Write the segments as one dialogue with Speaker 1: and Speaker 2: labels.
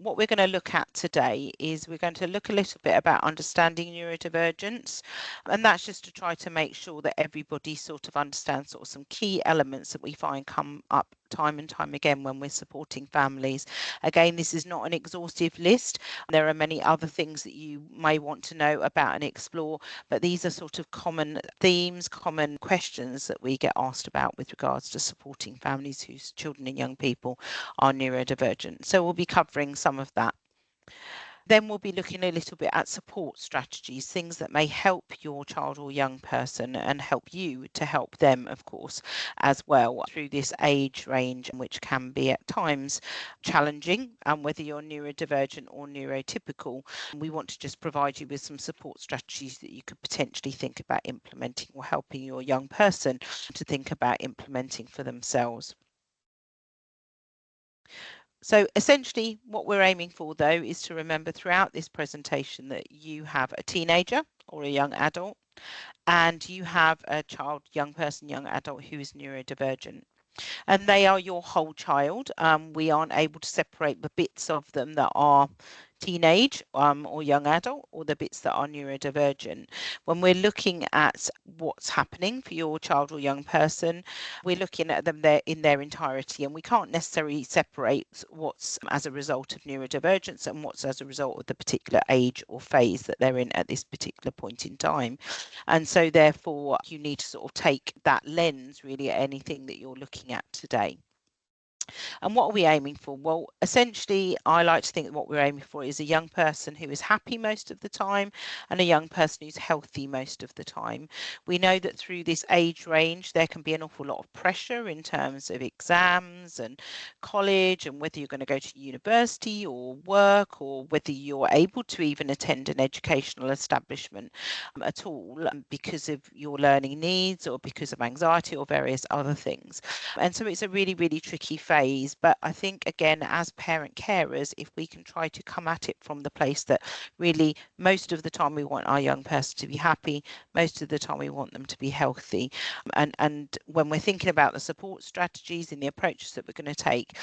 Speaker 1: what we're going to look at today is we're going to look a little bit about understanding neurodivergence, and that's just to try to make sure that everybody sort of understands sort of some key elements that we find come up time and time again when we're supporting families. Again, this is not an exhaustive list. There are many other things that you may want to know about and explore, but these are sort of common themes, common questions that we get asked about with regards to supporting families whose children and young people are neurodivergent. So we'll be covering some of that. Then we'll be looking a little bit at support strategies, things that may help your child or young person and help you to help them, of course, as well through this age range, which can be at times challenging. And whether you're neurodivergent or neurotypical, we want to just provide you with some support strategies that you could potentially think about implementing or helping your young person to think about implementing for themselves. So essentially what we're aiming for, though, is to remember throughout this presentation that you have a teenager or a young adult and you have a child, young person, young adult who is neurodivergent. And they are your whole child. We aren't able to separate the bits of them that are teenage or young adult or the bits that are neurodivergent. When we're looking at what's happening for your child or young person, we're looking at them there in their entirety, and we can't necessarily separate what's as a result of neurodivergence and what's as a result of the particular age or phase that they're in at this particular point in time. And so therefore you need to sort of take that lens really at anything that you're looking at today. And what are we aiming for? Well, essentially, I like to think that what we're aiming for is a young person who is happy most of the time and a young person who's healthy most of the time. We know that through this age range, there can be an awful lot of pressure in terms of exams and college and whether you're going to go to university or work or whether you're able to even attend an educational establishment at all because of your learning needs or because of anxiety or various other things. And so it's a really, really tricky phase. But I think, again, as parent carers, if we can try to come at it from the place that really most of the time we want our young person to be happy, most of the time we want them to be healthy. And when we're thinking about the support strategies and the approaches that we're going to take,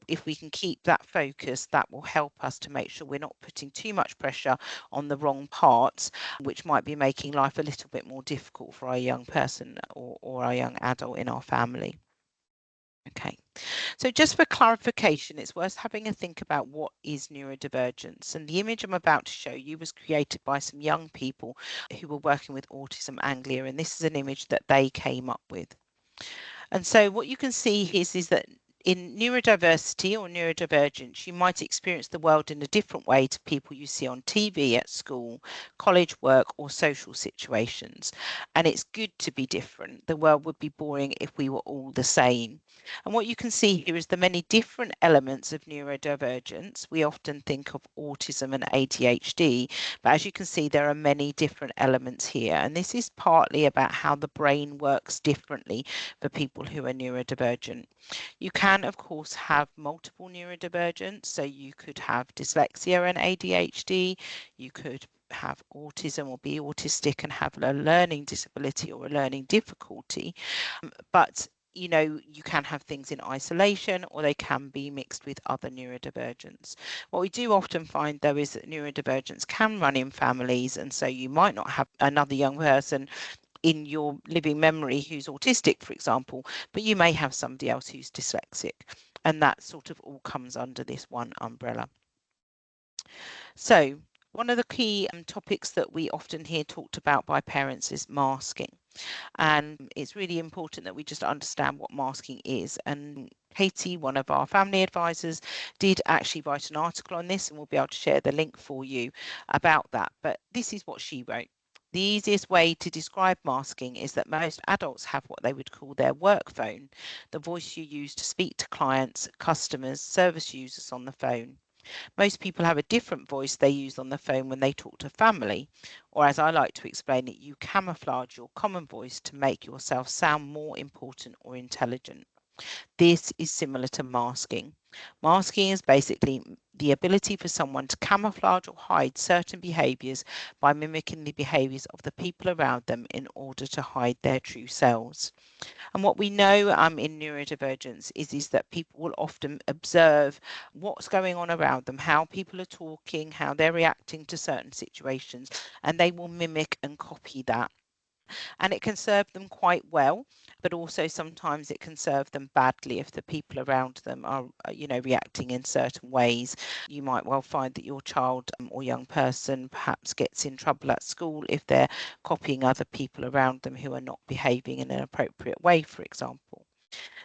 Speaker 1: if we can keep that focus, that will help us to make sure we're not putting too much pressure on the wrong parts, which might be making life a little bit more difficult for our young person or our young adult in our family. Okay, so just for clarification, it's worth having a think about what is neurodivergence. And the image I'm about to show you was created by some young people who were working with autism Anglia, and this is an image that they came up with. And so what you can see is that in neurodiversity or neurodivergence, you might experience the world in a different way to people you see on TV, at school, college, work, or social situations. And it's good to be different. The world would be boring if we were all the same. And what you can see here is the many different elements of neurodivergence. We often think of autism and ADHD, but as you can see, there are many different elements here. And this is partly about how the brain works differently for people who are neurodivergent. You can, of course, have multiple neurodivergence. So you could have dyslexia and ADHD. You could have autism or be autistic and have a learning disability or a learning difficulty. But you know, you can have things in isolation or they can be mixed with other neurodivergence. What we do often find, though, is that neurodivergence can run in families. And so you might not have another young person in your living memory who's autistic, for example, but you may have somebody else who's dyslexic. And that sort of all comes under this one umbrella. So one of the key topics that we often hear talked about by parents is masking. And it's really important that we just understand what masking is. And Katie, one of our family advisors, did actually write an article on this, and we'll be able to share the link for you about that. But this is what she wrote. The easiest way to describe masking is that most adults have what they would call their work phone, the voice you use to speak to clients, customers, service users on the phone. Most people have a different voice they use on the phone when they talk to family, or as I like to explain it, you camouflage your common voice to make yourself sound more important or intelligent. This is similar to masking. Masking is basically the ability for someone to camouflage or hide certain behaviours by mimicking the behaviours of the people around them in order to hide their true selves. And what we know in neurodivergence is that people will often observe what's going on around them, how people are talking, how they're reacting to certain situations, and they will mimic and copy that. And it can serve them quite well, but also sometimes it can serve them badly if the people around them are, reacting in certain ways. You might well find that your child or young person perhaps gets in trouble at school if they're copying other people around them who are not behaving in an appropriate way, for example.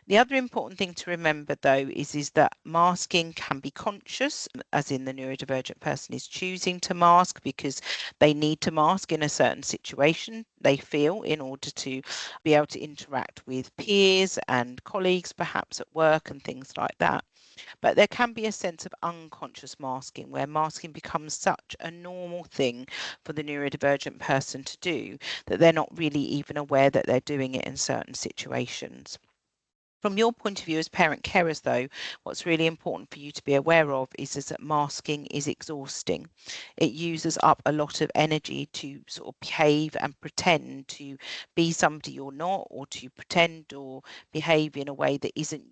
Speaker 1: The other important thing to remember, though, is that masking can be conscious, as in the neurodivergent person is choosing to mask because they need to mask in a certain situation they feel in order to be able to interact with peers and colleagues, perhaps at work and things like that. But there can be a sense of unconscious masking where masking becomes such a normal thing for the neurodivergent person to do that they're not really even aware that they're doing it in certain situations. From your point of view as parent carers, though, what's really important for you to be aware of is that masking is exhausting. It uses up a lot of energy to sort of behave and pretend to be somebody you're not, or to pretend or behave in a way that isn't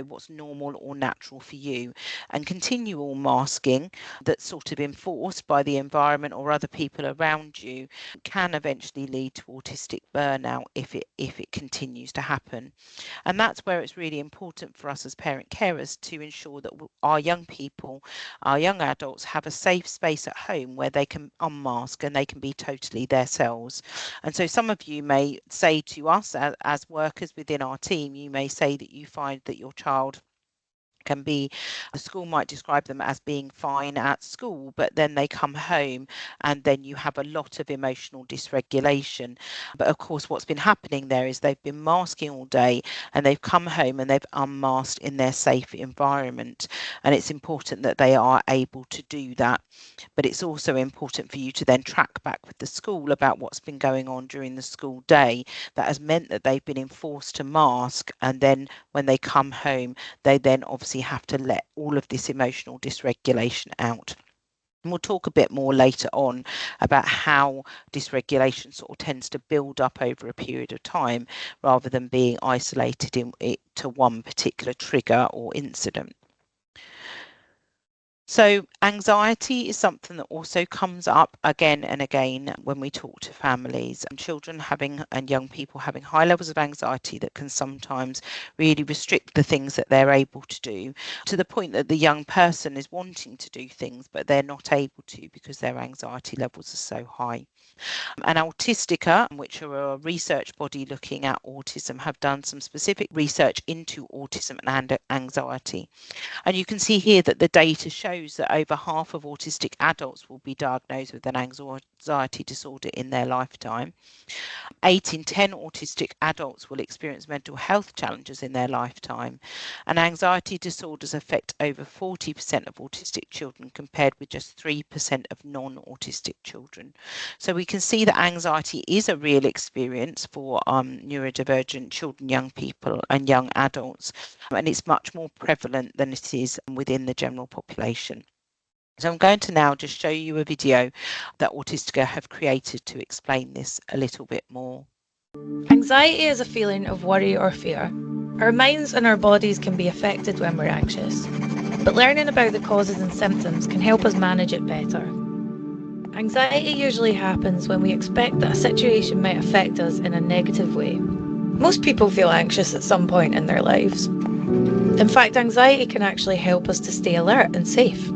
Speaker 1: what's normal or natural for you. And continual masking that's sort of enforced by the environment or other people around you can eventually lead to autistic burnout if it continues to happen. And that's where it's really important for us as parent carers to ensure that our young people, our young adults, have a safe space at home where they can unmask and they can be totally themselves. And so some of you may say to us as workers within our team, you may say that you find that your child can be, the school might describe them as being fine at school, but then they come home and then you have a lot of emotional dysregulation. But of course, what's been happening there is they've been masking all day and they've come home and they've unmasked in their safe environment. And it's important that they are able to do that. But it's also important for you to then track back with the school about what's been going on during the school day that has meant that they've been enforced to mask, and then when they come home they then obviously have to let all of this emotional dysregulation out. And we'll talk a bit more later on about how dysregulation sort of tends to build up over a period of time rather than being isolated to one particular trigger or incident. So anxiety is something that also comes up again and again when we talk to families, and children having and young people having high levels of anxiety that can sometimes really restrict the things that they're able to do, to the point that the young person is wanting to do things but they're not able to because their anxiety levels are so high. And Autistica, which are a research body looking at autism, have done some specific research into autism and anxiety. And you can see here that the data shows that over half of autistic adults will be diagnosed with an anxiety disorder in their lifetime. 8 in 10 autistic adults will experience mental health challenges in their lifetime. And anxiety disorders affect over 40% of autistic children compared with just 3% of non-autistic children. So we can see that anxiety is a real experience for neurodivergent children, young people and young adults. And it's much more prevalent than it is within the general population. So I'm going to now just show you a video that Autistica have created to explain this a little bit more.
Speaker 2: Anxiety is a feeling of worry or fear. Our minds and our bodies can be affected when we're anxious, but learning about the causes and symptoms can help us manage it better. Anxiety usually happens when we expect that a situation might affect us in a negative way. Most people feel anxious at some point in their lives. In fact, anxiety can actually help us to stay alert and safe.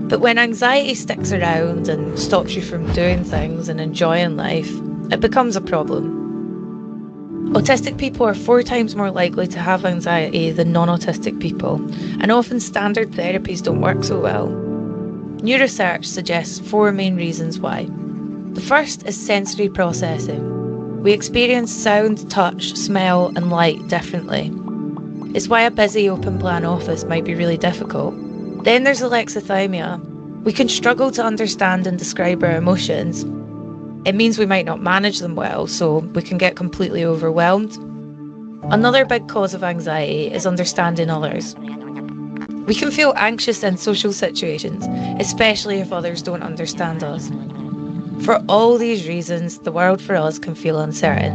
Speaker 2: But when anxiety sticks around and stops you from doing things and enjoying life, it becomes a problem. Autistic people are 4 times more likely to have anxiety than non-autistic people, and often standard therapies don't work so well. New research suggests 4 main reasons why. The first is sensory processing. We experience sound, touch, smell and light differently. It's why a busy open plan office might be really difficult. Then there's alexithymia. We can struggle to understand and describe our emotions. It means we might not manage them well, so we can get completely overwhelmed. Another big cause of anxiety is understanding others. We can feel anxious in social situations, especially if others don't understand us. For all these reasons, the world for us can feel uncertain.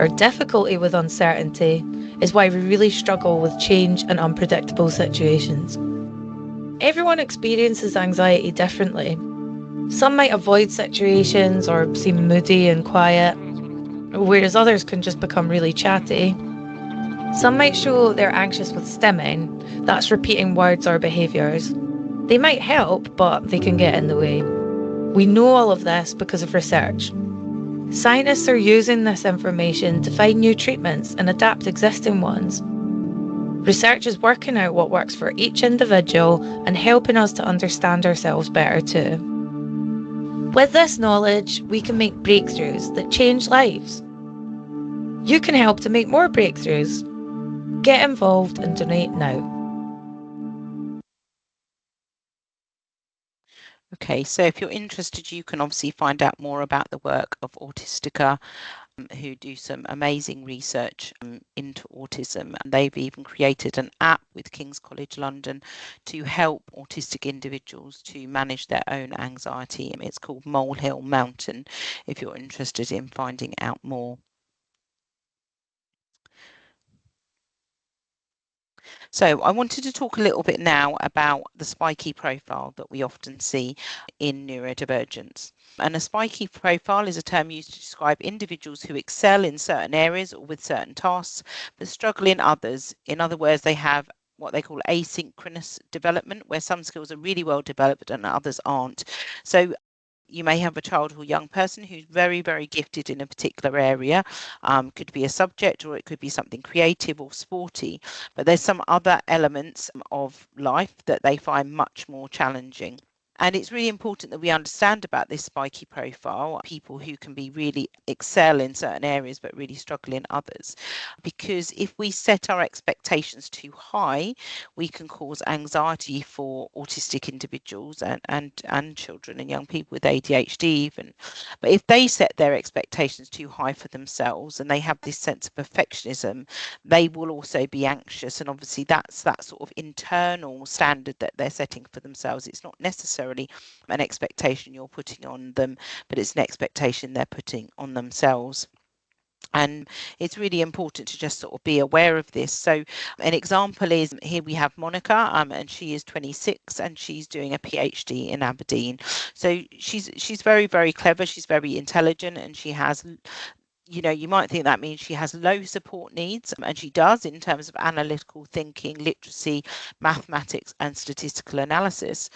Speaker 2: Our difficulty with uncertainty is why we really struggle with change and unpredictable situations. Everyone experiences anxiety differently. Some might avoid situations or seem moody and quiet, whereas others can just become really chatty. Some might show they're anxious with stimming, that's repeating words or behaviours. They might help, but they can get in the way. We know all of this because of research. Scientists are using this information to find new treatments and adapt existing ones. Research is working out what works for each individual and helping us to understand ourselves better too. With this knowledge, we can make breakthroughs that change lives. You can help to make more breakthroughs. Get involved and donate now.
Speaker 1: Okay, so if you're interested, you can obviously find out more about the work of Autistica, who do some amazing research into autism. And they've even created an app with King's College London to help autistic individuals to manage their own anxiety. It's called Molehill Mountain, if you're interested in finding out more. So I wanted to talk a little bit now about the spiky profile that we often see in neurodivergence. And a spiky profile is a term used to describe individuals who excel in certain areas or with certain tasks, but struggle in others. In other words, they have what they call asynchronous development, where some skills are really well developed and others aren't. So you may have a child or young person who's very, very gifted in a particular area. Could be a subject or it could be something creative or sporty, but there's some other elements of life that they find much more challenging. And it's really important that we understand about this spiky profile, people who can be really excel in certain areas but really struggle in others. Because if we set our expectations too high, we can cause anxiety for autistic individuals and children and young people with ADHD even. But if they set their expectations too high for themselves and they have this sense of perfectionism, they will also be anxious. And obviously that's that sort of internal standard that they're setting for themselves. It's not necessarily an expectation you're putting on them, but it's an expectation they're putting on themselves. And it's really important to just sort of be aware of this. So an example is here we have Monica, and she is 26 and she's doing a PhD in Aberdeen. So she's very, very clever. She's very intelligent and she has, you might think that means she has low support needs, and she does in terms of analytical thinking, literacy, mathematics, and statistical analysis.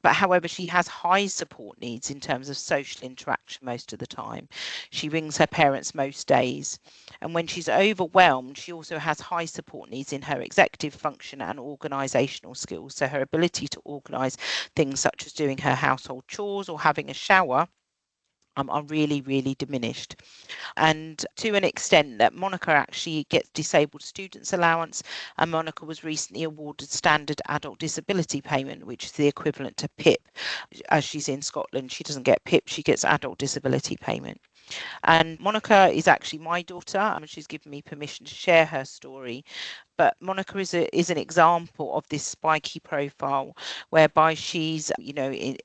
Speaker 1: But however, she has high support needs in terms of social interaction most of the time. She rings her parents most days. And when she's overwhelmed, she also has high support needs in her executive function and organisational skills. So her ability to organise things such as doing her household chores or having a shower are really, really diminished. And to an extent that Monica actually gets disabled students allowance, and Monica was recently awarded standard adult disability payment, which is the equivalent to PIP. As she's in Scotland, she doesn't get PIP, she gets adult disability payment. And Monica is actually my daughter, and she's given me permission to share her story. But Monica is an example of this spiky profile, whereby she's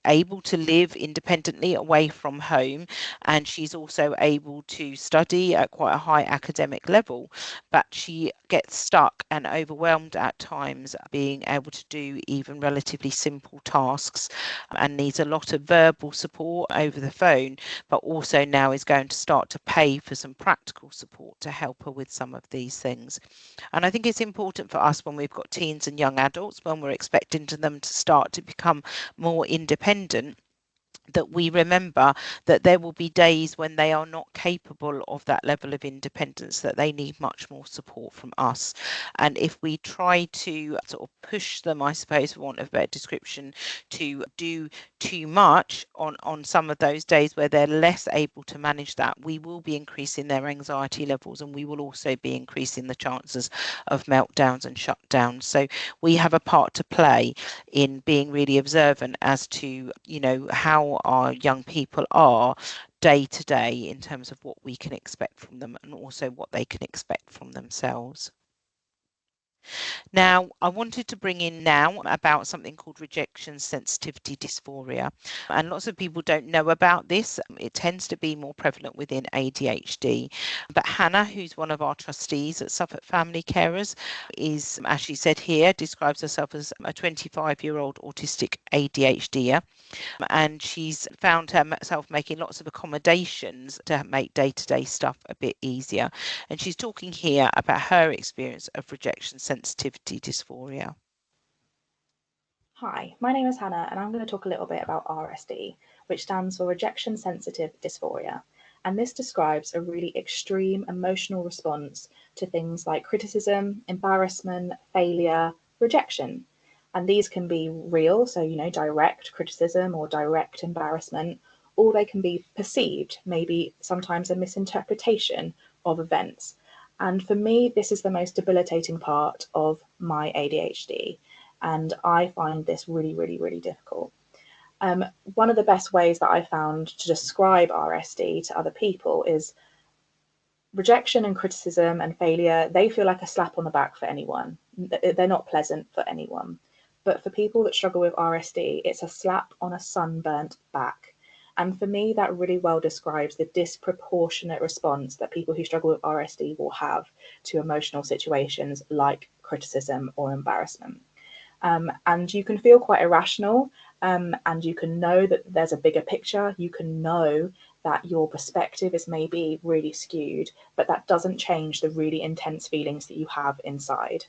Speaker 1: able to live independently away from home, and she's also able to study at quite a high academic level, but she gets stuck and overwhelmed at times being able to do even relatively simple tasks, and needs a lot of verbal support over the phone, but also now is going to start to pay for some practical support to help her with some of these things. And I think it's important for us when we've got teens and young adults, when we're expecting them to start to become more independent, that we remember that there will be days when they are not capable of that level of independence, that they need much more support from us. And if we try to sort of push them, I suppose, for want of a better description, to do too much on some of those days where they're less able to manage that, we will be increasing their anxiety levels, and we will also be increasing the chances of meltdowns and shutdowns. So we have a part to play in being really observant as to how how our young people are day to day in terms of what we can expect from them and also what they can expect from themselves. Now, I wanted to bring in now about something called rejection sensitivity dysphoria. And lots of people don't know about this. It tends to be more prevalent within ADHD. But Hannah, who's one of our trustees at Suffolk Family Carers, is, as she said here, describes herself as a 25-year-old autistic ADHDer. And she's found herself making lots of accommodations to make day-to-day stuff a bit easier. And she's talking here about her experience of rejection sensitivity dysphoria.
Speaker 3: Hi, my name is Hannah, and I'm going to talk a little bit about RSD, which stands for Rejection Sensitive Dysphoria. And this describes a really extreme emotional response to things like criticism, embarrassment, failure, rejection. And these can be real, so, direct criticism or direct embarrassment, or they can be perceived, maybe sometimes a misinterpretation of events. And for me, this is the most debilitating part of my ADHD. And I find this really, really, really difficult. One of the best ways that I found to describe RSD to other people is rejection and criticism and failure. They feel like a slap on the back for anyone. They're not pleasant for anyone. But for people that struggle with RSD, it's a slap on a sunburnt back. And for me, that really well describes the disproportionate response that people who struggle with RSD will have to emotional situations like criticism or embarrassment. And you can feel quite irrational, and you can know that there's a bigger picture. You can know that your perspective is maybe really skewed, but that doesn't change the really intense feelings that you have inside.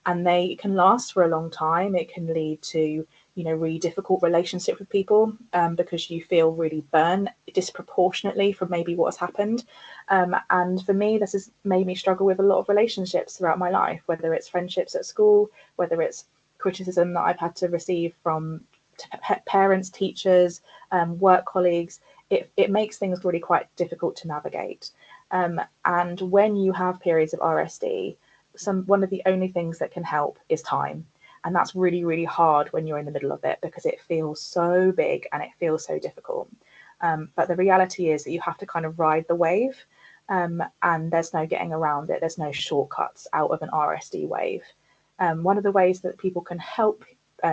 Speaker 3: And they can last for a long time. It can lead to, really difficult relationships with people, because you feel really burned disproportionately from maybe what has happened. And for me, this has made me struggle with a lot of relationships throughout my life, whether it's friendships at school, whether it's criticism that I've had to receive from parents, teachers, work colleagues. It makes things really quite difficult to navigate. And when you have periods of RSD, one of the only things that can help is time. And that's really, really hard when you're in the middle of it, because it feels so big and it feels so difficult. But the reality is that you have to kind of ride the wave, and there's no getting around it. There's no shortcuts out of an RSD wave. One of the ways that people can help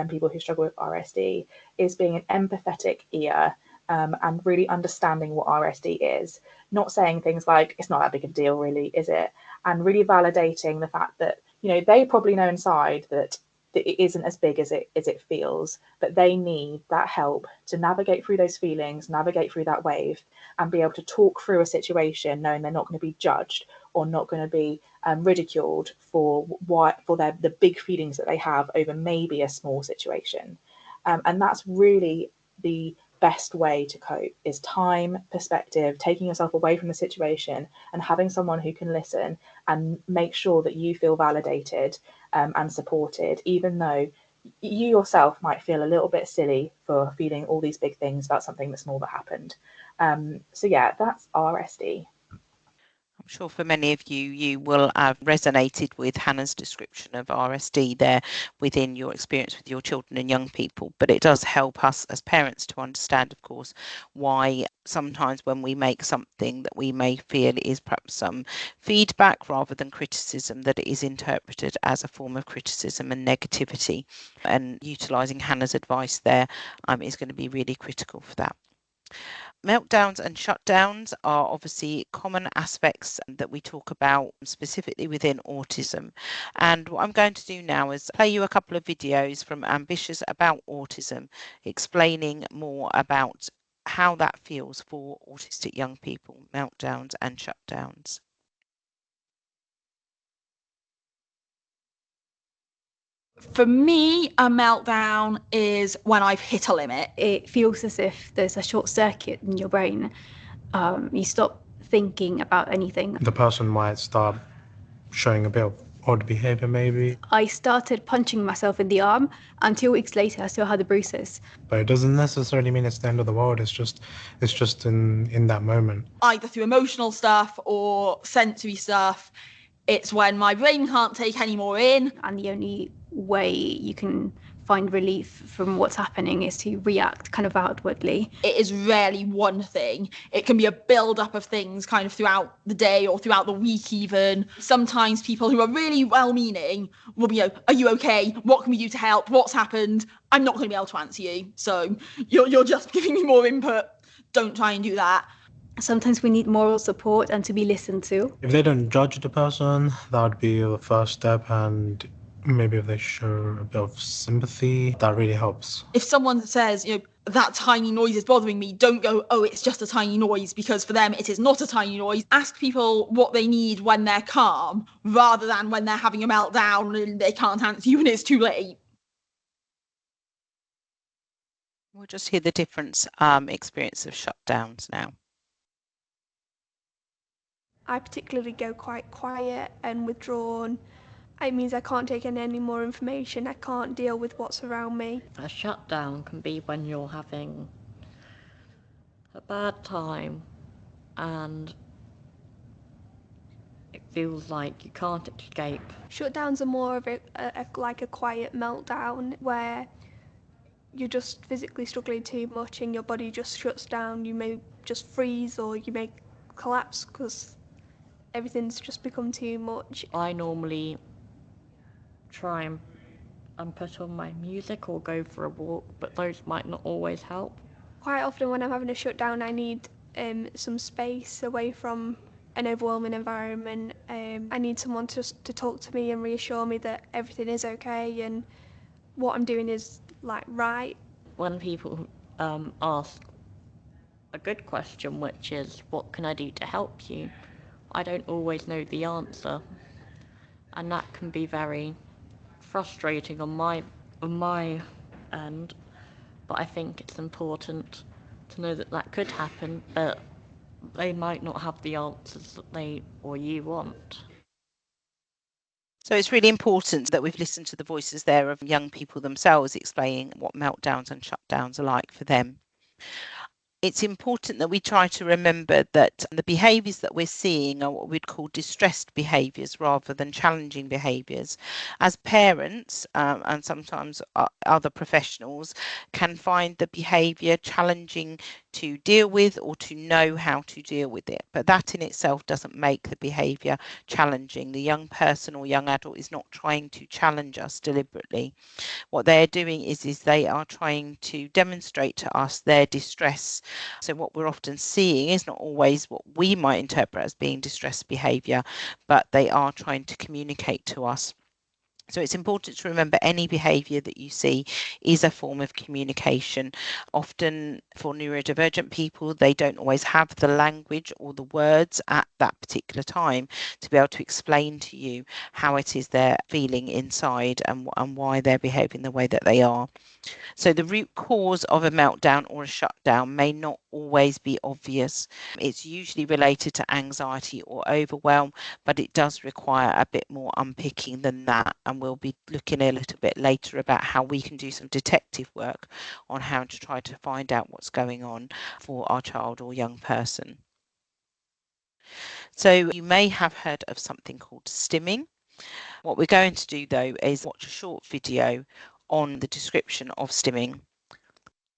Speaker 3: people who struggle with RSD is being an empathetic ear, and really understanding what RSD is. Not saying things like, it's not that big a deal, really, is it? And really validating the fact that, they probably know inside that it isn't as big as it feels, but they need that help to navigate through those feelings, navigate through that wave, and be able to talk through a situation knowing they're not going to be judged or not going to be ridiculed for the big feelings that they have over maybe a small situation. And that's really the best way to cope, is time, perspective, taking yourself away from the situation and having someone who can listen and make sure that you feel validated and supported, even though you yourself might feel a little bit silly for feeling all these big things about something that's small that happened. So yeah, that's RSD.
Speaker 1: I'm sure for many of you, you will have resonated with Hannah's description of RSD there within your experience with your children and young people. But it does help us as parents to understand, of course, why sometimes when we make something that we may feel is perhaps some feedback rather than criticism, that it is interpreted as a form of criticism and negativity. And utilising Hannah's advice there is going to be really critical for that. Meltdowns and shutdowns are obviously common aspects that we talk about specifically within autism. And what I'm going to do now is play you a couple of videos from Ambitious About Autism, explaining more about how that feels for autistic young people, meltdowns and shutdowns.
Speaker 4: For me, a meltdown is when I've hit a limit.
Speaker 5: It feels as if there's a short circuit in your brain. You stop thinking about anything.
Speaker 6: The person might start showing a bit of odd behavior, maybe.
Speaker 5: I started punching myself in the arm, and 2 weeks later I still had the bruises.
Speaker 6: But it doesn't necessarily mean it's the end of the world. It's just in that moment.
Speaker 4: Either through emotional stuff or sensory stuff. It's when my brain can't take any more in.
Speaker 5: And the only way you can find relief from what's happening is to react kind of outwardly.
Speaker 4: It is rarely one thing. It can be a build-up of things kind of throughout the day or throughout the week even. Sometimes people who are really well-meaning will be, are you okay? What can we do to help? What's happened? I'm not going to be able to answer you. So you're just giving me more input. Don't try and do that.
Speaker 5: Sometimes we need moral support and to be listened to.
Speaker 6: If they don't judge the person, that would be the first step, and maybe if they show a bit of sympathy, that really helps.
Speaker 4: If someone says, that tiny noise is bothering me, don't go, oh, it's just a tiny noise, because for them it is not a tiny noise. Ask people what they need when they're calm, rather than when they're having a meltdown and they can't answer you and it's too late.
Speaker 1: We'll just hear the different experience of shutdowns now.
Speaker 7: I particularly go quite quiet and withdrawn. It means I can't take in any more information. I can't deal with what's around me.
Speaker 8: A shutdown can be when you're having a bad time and it feels like you can't escape.
Speaker 7: Shutdowns are more of like a quiet meltdown where you're just physically struggling too much and your body just shuts down. You may just freeze or you may collapse because everything's just become too much.
Speaker 8: I normally try and put on my music or go for a walk, but those might not always help.
Speaker 7: Quite often when I'm having a shutdown, I need some space away from an overwhelming environment. I need someone to talk to me and reassure me that everything is okay and what I'm doing is right.
Speaker 8: When people ask a good question, which is, what can I do to help you? I don't always know the answer, and that can be very frustrating on my end, but I think it's important to know that could happen, but they might not have the answers that they or you want.
Speaker 1: So it's really important that we've listened to the voices there of young people themselves explaining what meltdowns and shutdowns are like for them. It's important that we try to remember that the behaviours that we're seeing are what we'd call distressed behaviours rather than challenging behaviours. As parents and sometimes other professionals can find the behaviour challenging to deal with or to know how to deal with it. But that in itself doesn't make the behaviour challenging. The young person or young adult is not trying to challenge us deliberately. What they're doing is they are trying to demonstrate to us their distress. So what we're often seeing is not always what we might interpret as being distress behaviour, but they are trying to communicate to us. So it's important to remember any behaviour that you see is a form of communication. Often for neurodivergent people, they don't always have the language or the words at that particular time to be able to explain to you how it is they're feeling inside and why they're behaving the way that they are. So the root cause of a meltdown or a shutdown may not always be obvious. It's usually related to anxiety or overwhelm, but it does require a bit more unpicking than that. And we'll be looking a little bit later about how we can do some detective work on how to try to find out what's going on for our child or young person. So you may have heard of something called stimming. What we're going to do though is watch a short video on the description of stimming.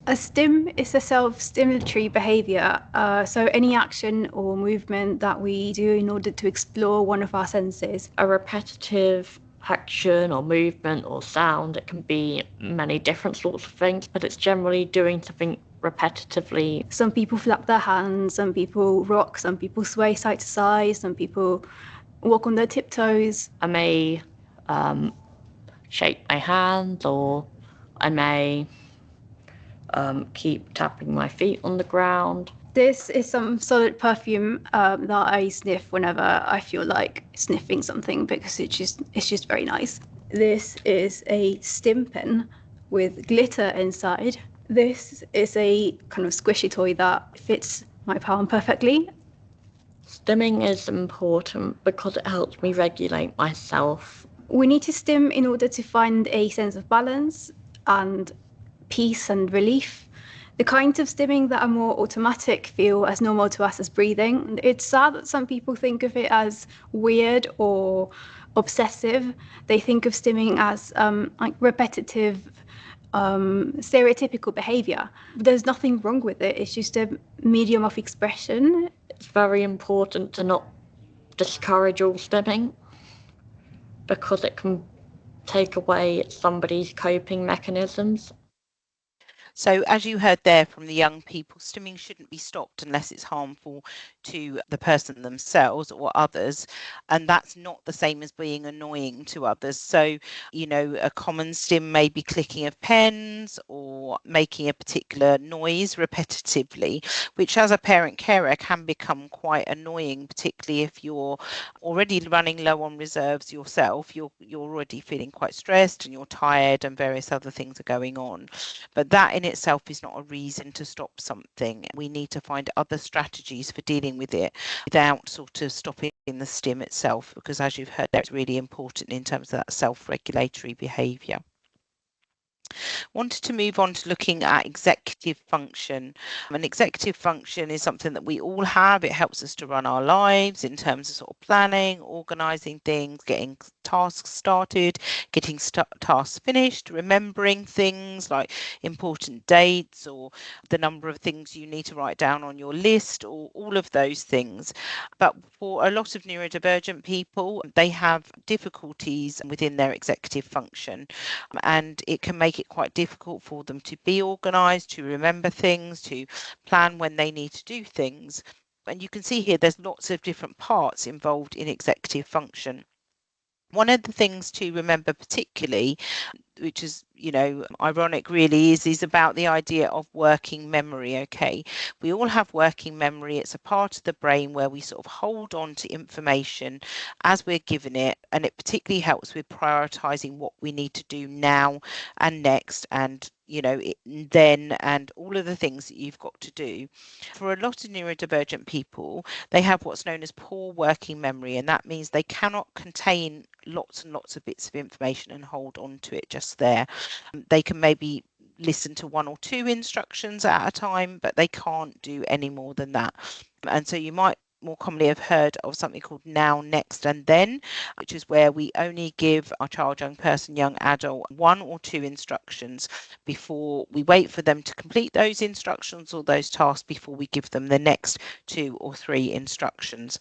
Speaker 5: A stim is a self-stimulatory behaviour, so any action or movement that we do in order to explore one of our senses.
Speaker 8: A repetitive action or movement or sound, it can be many different sorts of things, but it's generally doing something repetitively.
Speaker 5: Some people flap their hands, some people rock, some people sway side to side, some people walk on their tiptoes.
Speaker 8: I may shake my hands, or I may keep tapping my feet on the ground.
Speaker 5: This is some solid perfume that I sniff whenever I feel like sniffing something because it's just very nice. This is a stim pen with glitter inside. This is a kind of squishy toy that fits my palm perfectly.
Speaker 8: Stimming is important because it helps me regulate myself.
Speaker 5: We need to stim in order to find a sense of balance and peace and relief. The kinds of stimming that are more automatic feel as normal to us as breathing. It's sad that some people think of it as weird or obsessive. They think of stimming as like repetitive stereotypical behaviour. There's nothing wrong with it. It's just a medium of expression.
Speaker 8: It's very important to not discourage all stimming because it can take away somebody's coping mechanisms.
Speaker 1: So as you heard there from the young people, stimming shouldn't be stopped unless it's harmful to the person themselves or others. And that's not the same as being annoying to others. So, a common stim may be clicking of pens or making a particular noise repetitively, which as a parent carer can become quite annoying, particularly if you're already running low on reserves yourself. You're already feeling quite stressed and you're tired and various other things are going on. But that in itself is not a reason to stop something. We need to find other strategies for dealing with it without sort of stopping the stim itself, because as you've heard, that's really important in terms of that self-regulatory behaviour. Wanted to move on to looking at executive function. And executive function is something that we all have. It helps us to run our lives in terms of sort of planning, organising things, getting tasks started, getting tasks finished, remembering things like important dates or the number of things you need to write down on your list, or all of those things. But for a lot of neurodivergent people, they have difficulties within their executive function, and it can make it quite difficult for them to be organised, to remember things, to plan when they need to do things. And you can see here there's lots of different parts involved in executive function. One of the things to remember particularly, which is, ironic really, is about the idea of working memory. Okay, we all have working memory. It's a part of the brain where we sort of hold on to information as we're given it, and it particularly helps with prioritizing what we need to do now and next, and then, and all of the things that you've got to do. For a lot of neurodivergent people, they have what's known as poor working memory, and that means they cannot contain lots and lots of bits of information and hold on to it just there. They can maybe listen to one or two instructions at a time, but they can't do any more than that. And so you might more commonly have heard of something called now, next, and then, which is where we only give our child, young person, young adult one or two instructions before we wait for them to complete those instructions or those tasks before we give them the next 2 or 3 instructions.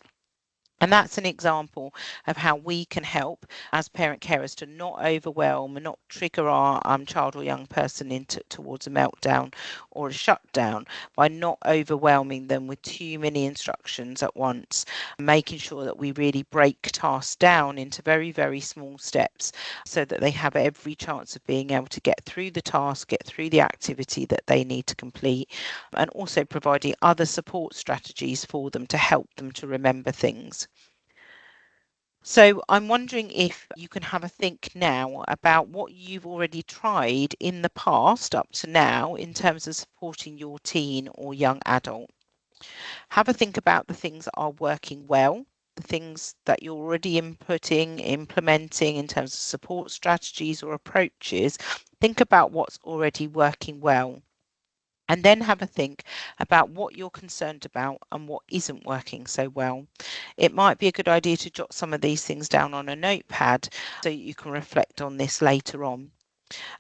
Speaker 1: And that's an example of how we can help as parent carers to not overwhelm and not trigger our child or young person towards a meltdown or a shutdown by not overwhelming them with too many instructions at once, making sure that we really break tasks down into very, very small steps so that they have every chance of being able to get through the task, get through the activity that they need to complete, and also providing other support strategies for them to help them to remember things. So I'm wondering if you can have a think now about what you've already tried in the past up to now in terms of supporting your teen or young adult. Have a think about the things that are working well, the things that you're already implementing in terms of support strategies or approaches. Think about what's already working well. And then have a think about what you're concerned about and what isn't working so well. It might be a good idea to jot some of these things down on a notepad so you can reflect on this later on.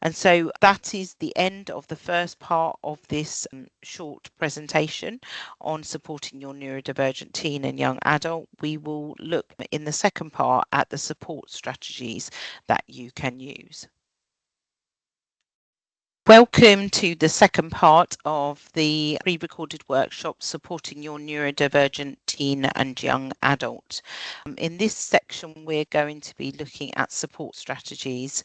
Speaker 1: And so that is the end of the first part of this short presentation on supporting your neurodivergent teen and young adult. We will look in the second part at the support strategies that you can use. Welcome to the second part of the pre-recorded workshop supporting your neurodivergent teen and young adult. In this section, we're going to be looking at support strategies.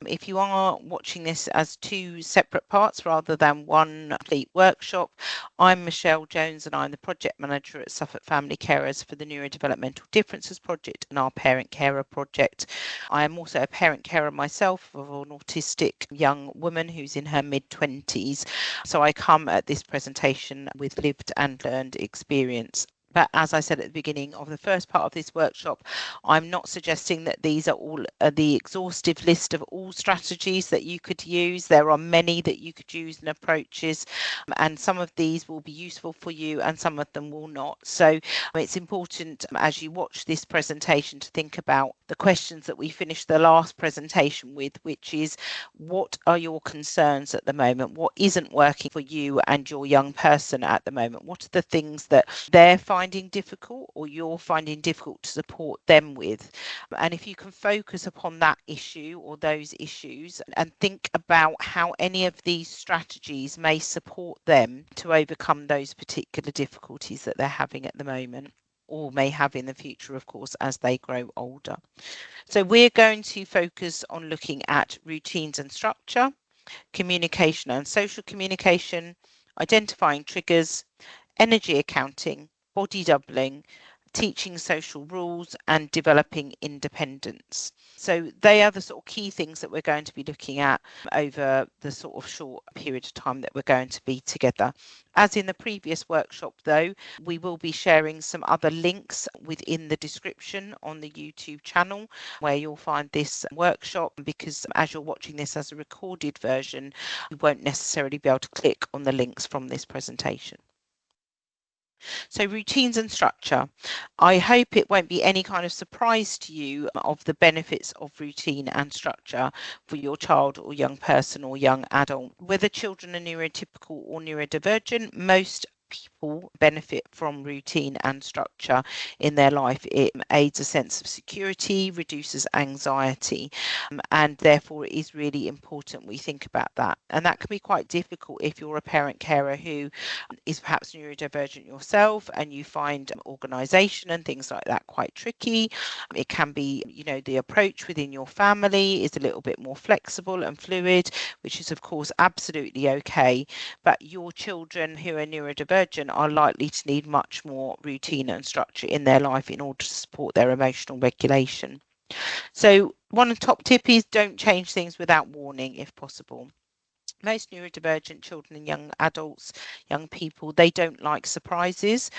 Speaker 1: If you are watching this as 2 separate parts rather than one complete workshop, I'm Michelle Jones and I'm the project manager at Suffolk Family Carers for the Neurodevelopmental Differences Project and our Parent Carer Project. I am also a parent carer myself of an autistic young woman who's in her mid-20s. So I come at this presentation with lived and learned experience. But as I said at the beginning of the first part of this workshop, I'm not suggesting that these are all the exhaustive list of all strategies that you could use. There are many that you could use and approaches, and some of these will be useful for you and some of them will not. So it's important as you watch this presentation to think about the questions that we finished the last presentation with, which is, what are your concerns at the moment? What isn't working for you and your young person at the moment? What are the things that they're finding difficult or you're finding difficult to support them with? And if you can focus upon that issue or those issues and think about how any of these strategies may support them to overcome those particular difficulties that they're having at the moment, or may have in the future, of course, as they grow older. So we're going to focus on looking at routines and structure, communication and social communication, identifying triggers, energy accounting, body doubling, teaching social rules, and developing independence. So they are the sort of key things that we're going to be looking at over the sort of short period of time that we're going to be together. As in the previous workshop, though, we will be sharing some other links within the description on the YouTube channel where you'll find this workshop, because as you're watching this as a recorded version, you won't necessarily be able to click on the links from this presentation. So routines and structure. I hope it won't be any kind of surprise to you of the benefits of routine and structure for your child or young person or young adult. Whether children are neurotypical or neurodivergent, most people benefit from routine and structure in their life. It aids a sense of security, reduces anxiety, and therefore it is really important we think about that. And that can be quite difficult if you're a parent carer who is perhaps neurodivergent yourself and you find organisation and things like that quite tricky. It can be, the approach within your family is a little bit more flexible and fluid, which is of course absolutely okay. But your children who are neurodivergent are likely to need much more routine and structure in their life in order to support their emotional regulation. So one top tip is don't change things without warning if possible. Most neurodivergent children and young adults, young people, they don't like surprises.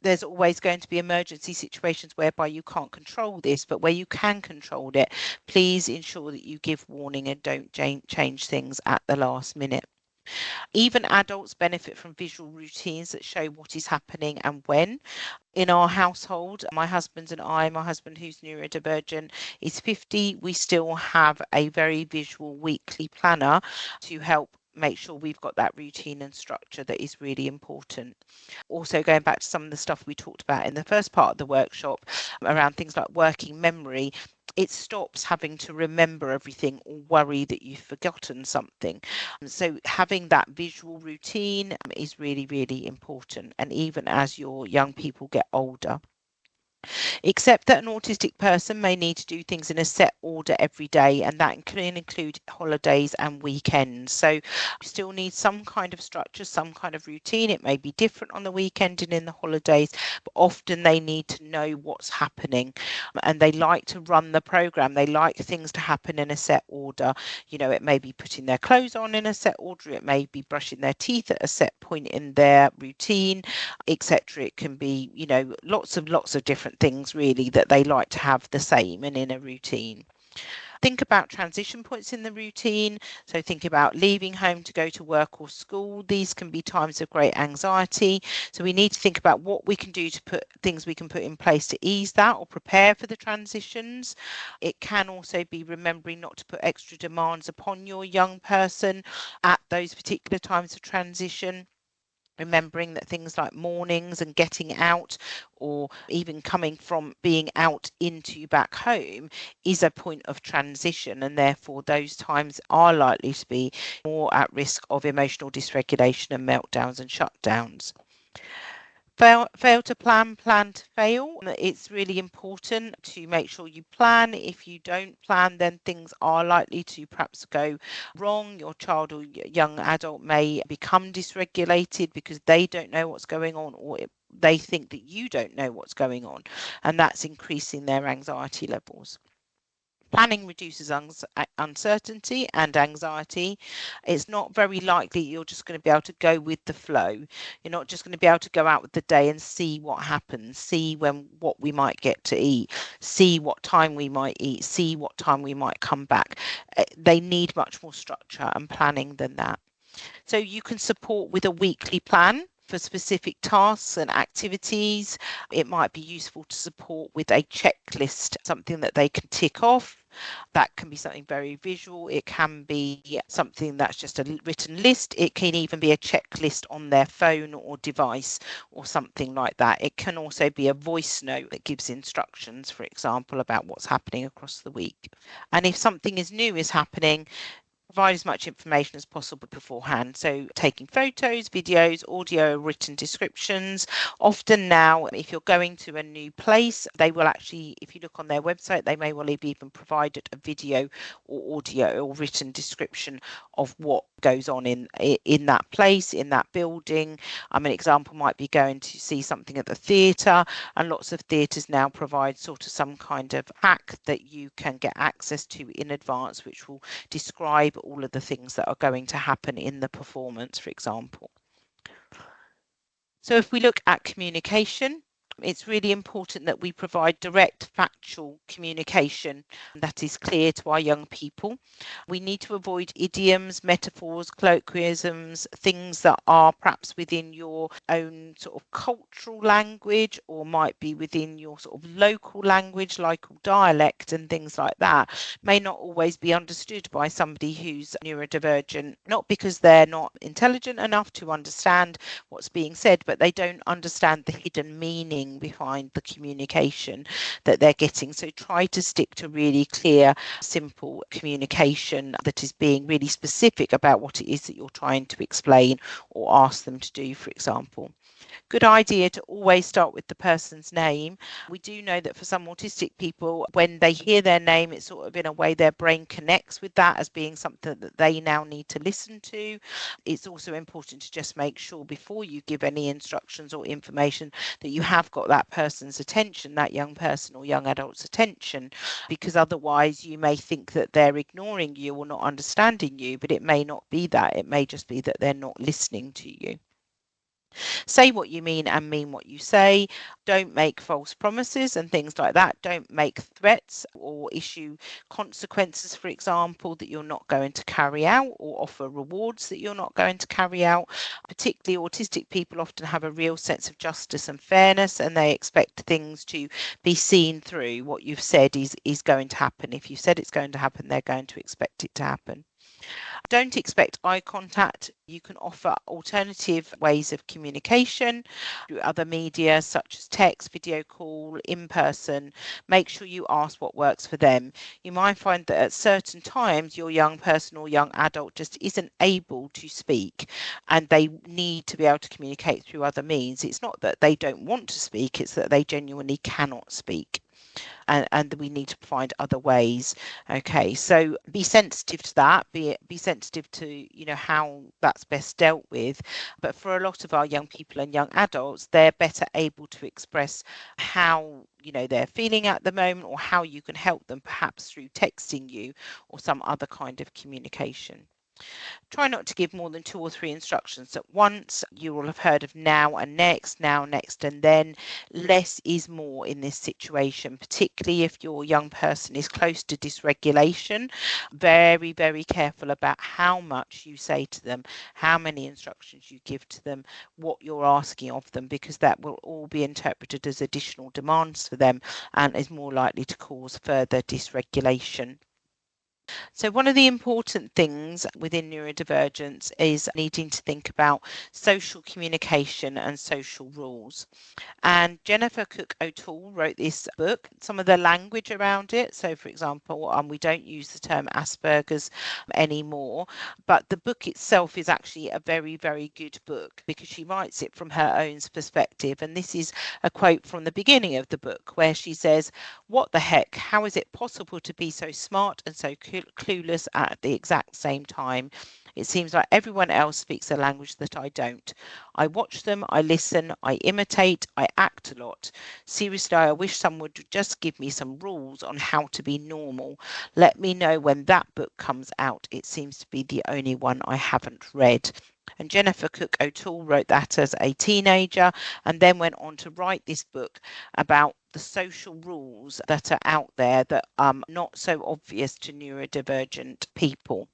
Speaker 1: There's always going to be emergency situations whereby you can't control this, but where you can control it, please ensure that you give warning and don't change things at the last minute. Even adults benefit from visual routines that show what is happening and when. In our household, my husband and I, my husband who's neurodivergent is 50, we still have a very visual weekly planner to help make sure we've got that routine and structure that is really important. Also, going back to some of the stuff we talked about in the first part of the workshop around things like working memory, it stops having to remember everything or worry that you've forgotten something. So having that visual routine is really, really important. And even as your young people get older. Except that an autistic person may need to do things in a set order every day, and that can include holidays and weekends. So you still need some kind of structure, some kind of routine. It may be different on the weekend and in the holidays, but often they need to know what's happening, and they like to run the program. They like things to happen in a set order. It may be putting their clothes on in a set order. It may be brushing their teeth at a set point in their routine, etc. It can be, lots of different things really that they like to have the same and in a routine. Think about transition points in the routine. So think about leaving home to go to work or school. These can be times of great anxiety. So we need to think about what we can do to put things we can put in place to ease that or prepare for the transitions. It can also be remembering not to put extra demands upon your young person at those particular times of transition. Remembering that things like mornings and getting out, or even coming from being out into back home, is a point of transition, and therefore those times are likely to be more at risk of emotional dysregulation and meltdowns and shutdowns. Fail to plan to fail. It's really important to make sure you plan. If you don't plan, then things are likely to perhaps go wrong. Your child or young adult may become dysregulated because they don't know what's going on, or they think that you don't know what's going on, and that's increasing their anxiety levels. Planning reduces uncertainty and anxiety. It's not very likely you're just going to be able to go with the flow. You're not just going to be able to go out with the day and see what happens, see what we might get to eat, see what time we might eat, see what time we might come back. They need much more structure and planning than that. So you can support with a weekly plan for specific tasks and activities. It might be useful to support with a checklist, something that they can tick off. That can be something very visual. It can be something that's just a written list. It can even be a checklist on their phone or device or something like that. It can also be a voice note that gives instructions, for example, about what's happening across the week. And if something new is happening, provide as much information as possible beforehand. So taking photos, videos, audio, written descriptions. Often now, if you're going to a new place, they will actually, if you look on their website, they may well have even provided a video or audio or written description of what goes on in that place, in that building. An example might be going to see something at the theatre, and lots of theatres now provide sort of some kind of pack that you can get access to in advance, which will describe all of the things that are going to happen in the performance, for example. So if we look at communication, it's really important that we provide direct, factual communication that is clear to our young people. We need to avoid idioms, metaphors, colloquialisms, things that are perhaps within your own sort of cultural language or might be within your sort of local language, local dialect and things like that, may not always be understood by somebody who's neurodivergent, not because they're not intelligent enough to understand what's being said, but they don't understand the hidden meaning behind the communication that they're getting. So try to stick to really clear, simple communication that is being really specific about what it is that you're trying to explain or ask them to do, for example. Good idea to always start with the person's name. We do know that for some autistic people, when they hear their name, it's sort of in a way their brain connects with that as being something that they now need to listen to. It's also important to just make sure before you give any instructions or information that you have got that person's attention, that young person or young adult's attention, because otherwise you may think that they're ignoring you or not understanding you, but it may not be that. It may just be that they're not listening to you. Say what you mean and mean what you say. Don't make false promises and things like that. Don't make threats or issue consequences, for example, that you're not going to carry out, or offer rewards that you're not going to carry out. Particularly autistic people often have a real sense of justice and fairness, and they expect things to be seen through. What you've said is going to happen. If you said it's going to happen, they're going to expect it to happen. Don't expect eye contact. You can offer alternative ways of communication through other media such as text, video call, in person. Make sure you ask what works for them. You might find that at certain times your young person or young adult just isn't able to speak and they need to be able to communicate through other means. It's not that they don't want to speak, it's that they genuinely cannot speak. And we need to find other ways. Okay, so be sensitive to that, be sensitive to how that's best dealt with. But for a lot of our young people and young adults, they're better able to express how they're feeling at the moment, or how you can help them, perhaps through texting you or some other kind of communication. Try not to give more than 2 or 3 instructions at once. You will have heard of now and next, now, next, and then. Less is more in this situation, particularly if your young person is close to dysregulation. Very, very careful about how much you say to them, how many instructions you give to them, what you're asking of them, because that will all be interpreted as additional demands for them and is more likely to cause further dysregulation. So one of the important things within neurodivergence is needing to think about social communication and social rules. And Jennifer Cook O'Toole wrote this book, some of the language around it. So, for example, we don't use the term Asperger's anymore, but the book itself is actually a very, very good book because she writes it from her own perspective. And this is a quote from the beginning of the book where she says, "What the heck? How is it possible to be so smart and so clueless at the exact same time? It seems like everyone else speaks a language that I don't. I watch them, I listen, I imitate, I act a lot. Seriously, I wish someone would just give me some rules on how to be normal. Let me know when that book comes out. It seems to be the only one I haven't read. And Jennifer Cook O'Toole wrote that as a teenager and then went on to write this book about the social rules that are out there that are not so obvious to neurodivergent people.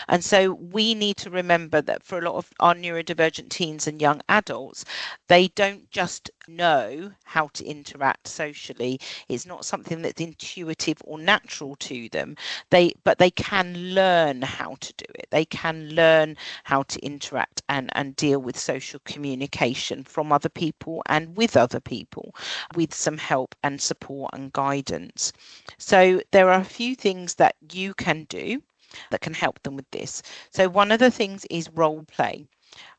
Speaker 1: And so we need to remember that for a lot of our neurodivergent teens and young adults, they don't just know how to interact socially. It's not something that's intuitive or natural to them. But they can learn how to do it. They can learn how to interact and deal with social communication from other people and with other people with some help and support and guidance. So there are a few things that you can do that can help them with this. So one of the things is role play.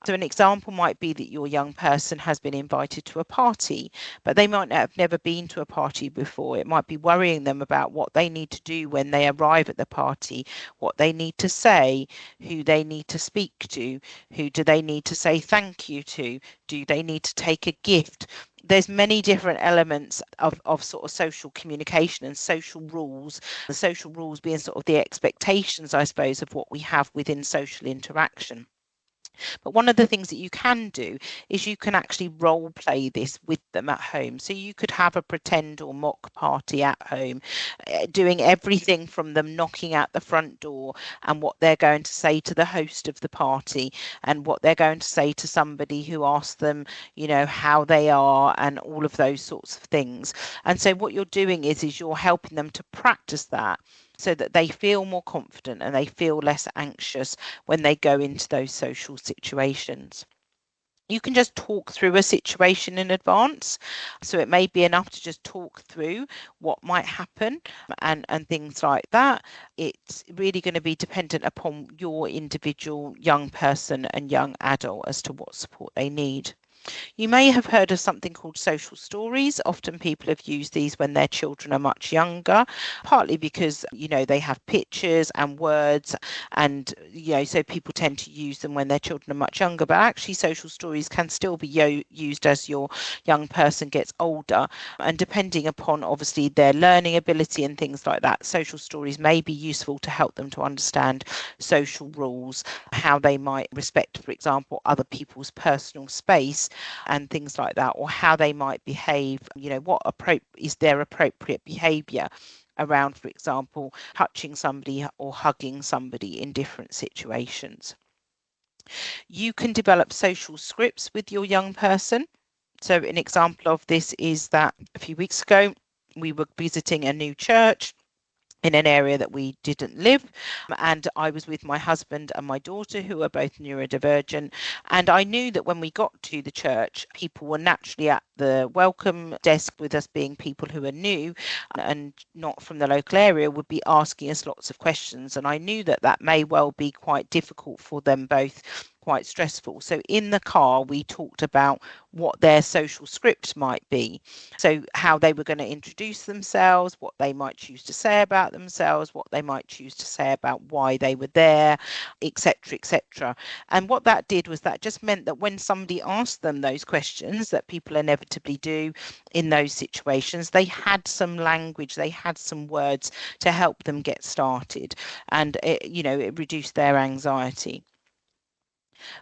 Speaker 1: So an example might be that your young person has been invited to a party, but they might have never been to a party before. It might be worrying them about what they need to do when they arrive at the party, what they need to say, who they need to speak to, who do they need to say thank you to, do they need to take a gift. There's many different elements of sort of social communication and social rules, the social rules being sort of the expectations, I suppose, of what we have within social interaction. But one of the things that you can do is you can actually role play this with them at home. So you could have a pretend or mock party at home, doing everything from them knocking at the front door and what they're going to say to the host of the party and what they're going to say to somebody who asks them, how they are and all of those sorts of things. And so what you're doing is you're helping them to practice that so that they feel more confident and they feel less anxious when they go into those social situations. You can just talk through a situation in advance. So it may be enough to just talk through what might happen and things like that. It's really going to be dependent upon your individual young person and young adult as to what support they need. You may have heard of something called social stories. Often people have used these when their children are much younger, partly because, they have pictures and words and, so people tend to use them when their children are much younger. But actually social stories can still be used as your young person gets older. And depending upon obviously their learning ability and things like that, social stories may be useful to help them to understand social rules, how they might respect, for example, other people's personal space and things like that, or how they might behave, what is their appropriate behavior around, for example, touching somebody or hugging somebody in different situations. You can develop social scripts with your young person. So an example of this is that a few weeks ago, we were visiting a new church in an area that we didn't live, and I was with my husband and my daughter, who are both neurodivergent, and I knew that when we got to the church, people were naturally at the welcome desk, with us being people who are new and not from the local area, would be asking us lots of questions, and I knew that that may well be quite difficult for them both, quite stressful. So in the car we talked about what their social script might be, so how they were going to introduce themselves, what they might choose to say about themselves, what they might choose to say about why they were there, etc., etc. And what that did was that just meant that when somebody asked them those questions that people inevitably do in those situations, they had some language, they had some words to help them get started, and it reduced their anxiety.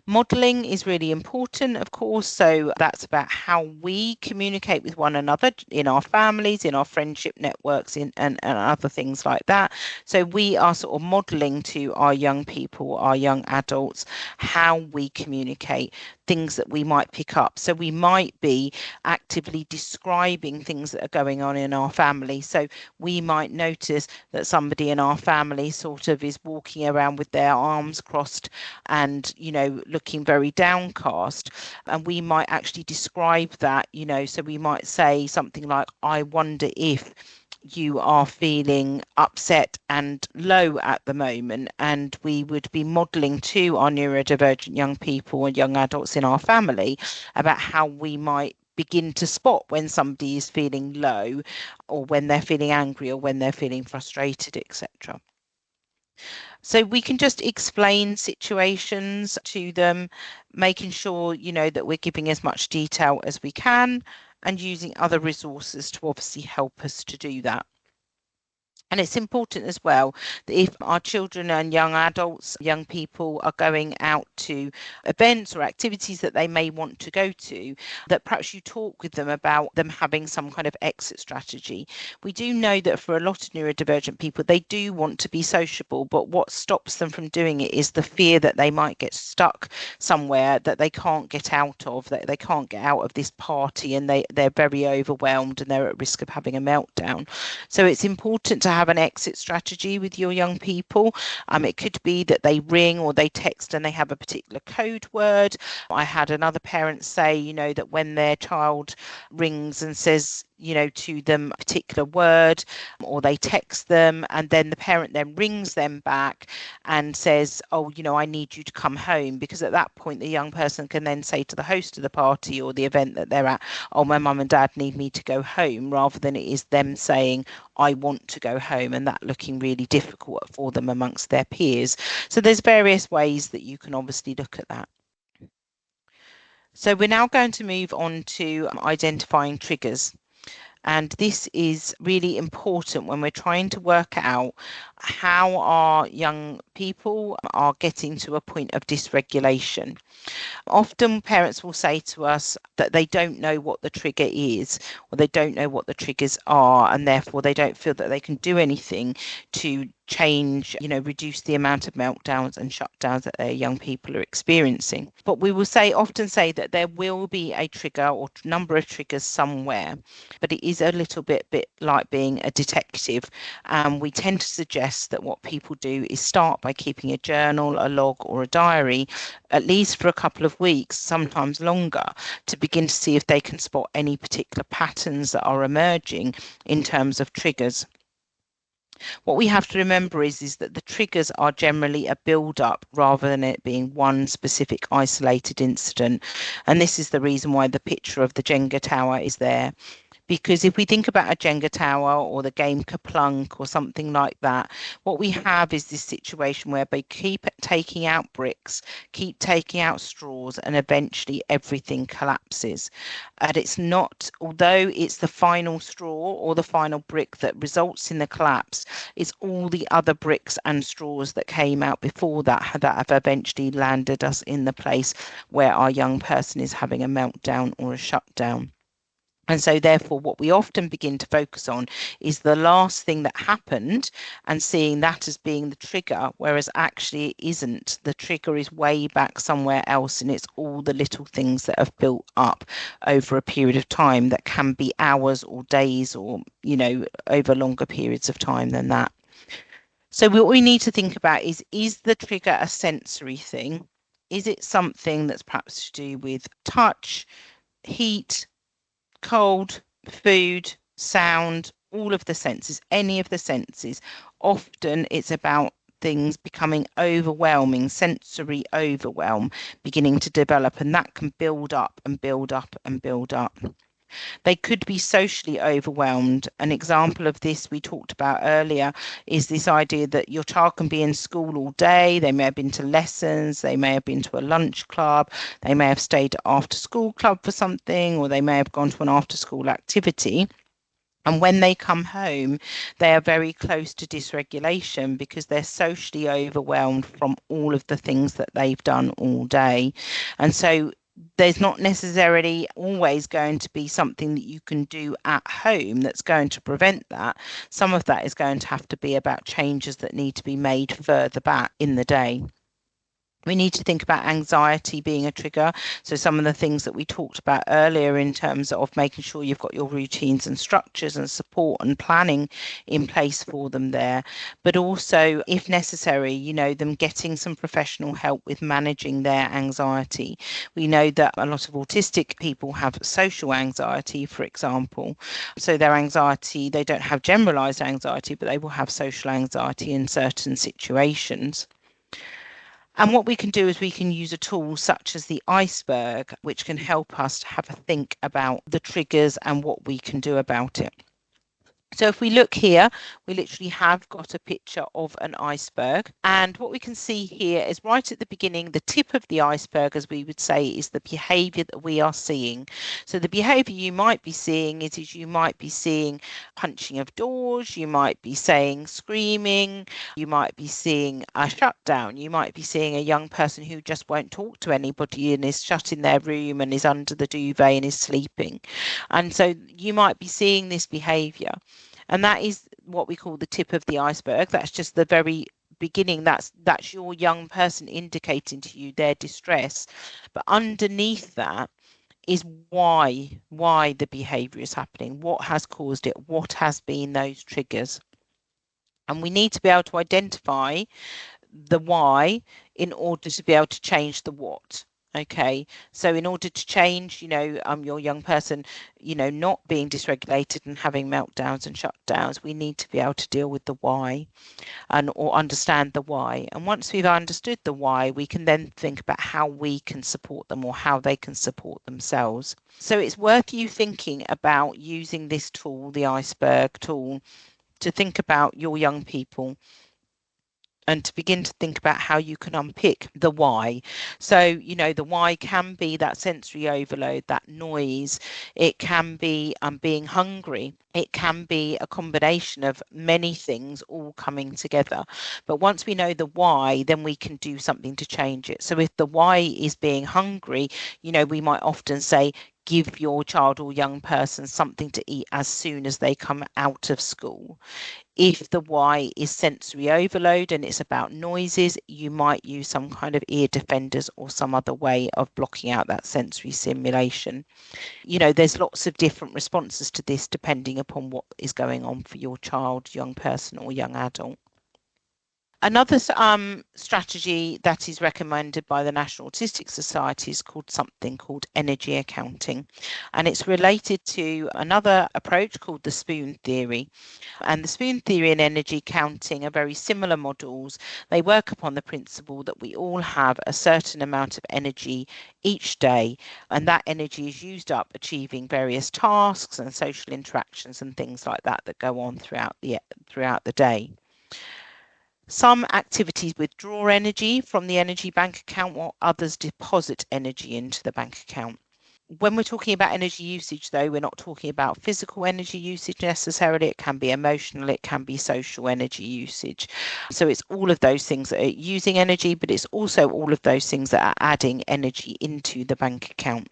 Speaker 1: Modelling is really important, of course, so that's about how we communicate with one another in our families, in our friendship networks, and other things like that. So we are sort of modelling to our young people, our young adults, how we communicate, things that we might pick up. So we might be actively describing things that are going on in our family. So we might notice that somebody in our family sort of is walking around with their arms crossed and, looking very downcast. And we might actually describe that, so we might say something like, I wonder if you are feeling upset and low at the moment, and we would be modelling to our neurodivergent young people and young adults in our family about how we might begin to spot when somebody is feeling low, or when they're feeling angry, or when they're feeling frustrated, etc. So we can just explain situations to them, making sure, that we're giving as much detail as we can and using other resources to obviously help us to do that. And it's important as well that if our children and young adults, young people are going out to events or activities that they may want to go to, that perhaps you talk with them about them having some kind of exit strategy. We do know that for a lot of neurodivergent people, they do want to be sociable, but what stops them from doing it is the fear that they might get stuck somewhere that they can't get out of, that they can't get out of this party, and they're very overwhelmed and they're at risk of having a meltdown. So it's important to have an exit strategy with your young people. It could be that they ring or they text and they have a particular code word. I had another parent say, that when their child rings and says, to them a particular word, or they text them, and then the parent then rings them back and says, oh, I need you to come home, because at that point the young person can then say to the host of the party or the event that they're at, oh, my mum and dad need me to go home, rather than it is them saying, I want to go home, and that looking really difficult for them amongst their peers. So there's various ways that you can obviously look at that. So we're now going to move on to identifying triggers. And this is really important when we're trying to work out how our young people are getting to a point of dysregulation. Often parents will say to us that they don't know what the trigger is, or they don't know what the triggers are, and therefore they don't feel that they can do anything to change, reduce the amount of meltdowns and shutdowns that their young people are experiencing. But we will often say that there will be a trigger or number of triggers somewhere, but it is a little bit like being a detective. We tend to suggest that what people do is start by keeping a journal, a log, or a diary, at least for a couple of weeks, sometimes longer, to begin to see if they can spot any particular patterns that are emerging in terms of triggers. What we have to remember is that the triggers are generally a build-up rather than it being one specific isolated incident. And this is the reason why the picture of the Jenga tower is there. Because if we think about a Jenga tower or the game Kaplunk or something like that, what we have is this situation where they keep taking out bricks, keep taking out straws, and eventually everything collapses. And it's not, although it's the final straw or the final brick that results in the collapse, it's all the other bricks and straws that came out before that have eventually landed us in the place where our young person is having a meltdown or a shutdown. And so therefore, what we often begin to focus on is the last thing that happened and seeing that as being the trigger, whereas actually it isn't. The trigger is way back somewhere else, and it's all the little things that have built up over a period of time that can be hours or days or, over longer periods of time than that. So what we need to think about is the trigger a sensory thing? Is it something that's perhaps to do with touch, heat, cold, food, sound, all of the senses, any of the senses? Often it's about things becoming overwhelming, sensory overwhelm beginning to develop, and that can build up and build up and build up. They could be socially overwhelmed. An example of this we talked about earlier is this idea that your child can be in school all day. They may have been to lessons, they may have been to a lunch club, they may have stayed at after school club for something, or they may have gone to an after school activity. And when they come home, they are very close to dysregulation because they're socially overwhelmed from all of the things that they've done all day. And so there's not necessarily always going to be something that you can do at home that's going to prevent that. Some of that is going to have to be about changes that need to be made further back in the day. We need to think about anxiety being a trigger. So some of the things that we talked about earlier in terms of making sure you've got your routines and structures and support and planning in place for them there. But also, if necessary, them getting some professional help with managing their anxiety. We know that a lot of autistic people have social anxiety, for example. So their anxiety, they don't have generalized anxiety, but they will have social anxiety in certain situations. And what we can do is we can use a tool such as the iceberg, which can help us to have a think about the triggers and what we can do about it. So if we look here, we literally have got a picture of an iceberg. And what we can see here is right at the beginning, the tip of the iceberg, as we would say, is the behaviour that we are seeing. So the behaviour you might be seeing is you might be seeing punching of doors, you might be saying screaming, you might be seeing a shutdown, you might be seeing a young person who just won't talk to anybody and is shut in their room and is under the duvet and is sleeping. And so you might be seeing this behaviour. And that is what we call the tip of the iceberg. That's just the very beginning. That's your young person indicating to you their distress. But underneath that is why the behaviour is happening, what has caused it, what has been those triggers. And we need to be able to identify the why in order to be able to change the what. Okay, so in order to change, your young person, not being dysregulated and having meltdowns and shutdowns, we need to be able to deal with the why or understand the why. And once we've understood the why, we can then think about how we can support them or how they can support themselves. So it's worth you thinking about using this tool, the iceberg tool, to think about your young people and to begin to think about how you can unpick the why. So, the why can be that sensory overload, that noise. It can be being hungry. It can be a combination of many things all coming together. But once we know the why, then we can do something to change it. So if the why is being hungry, we might often say, give your child or young person something to eat as soon as they come out of school. If the why is sensory overload and it's about noises, you might use some kind of ear defenders or some other way of blocking out that sensory stimulation. There's lots of different responses to this depending upon what is going on for your child, young person, or young adult. Another strategy that is recommended by the National Autistic Society is something called energy accounting. And it's related to another approach called the spoon theory. And the spoon theory and energy counting are very similar models. They work upon the principle that we all have a certain amount of energy each day, and that energy is used up achieving various tasks and social interactions and things like that go on throughout the day. Some activities withdraw energy from the energy bank account, while others deposit energy into the bank account. When we're talking about energy usage, though, we're not talking about physical energy usage necessarily. It can be emotional, it can be social energy usage. So it's all of those things that are using energy, but it's also all of those things that are adding energy into the bank account.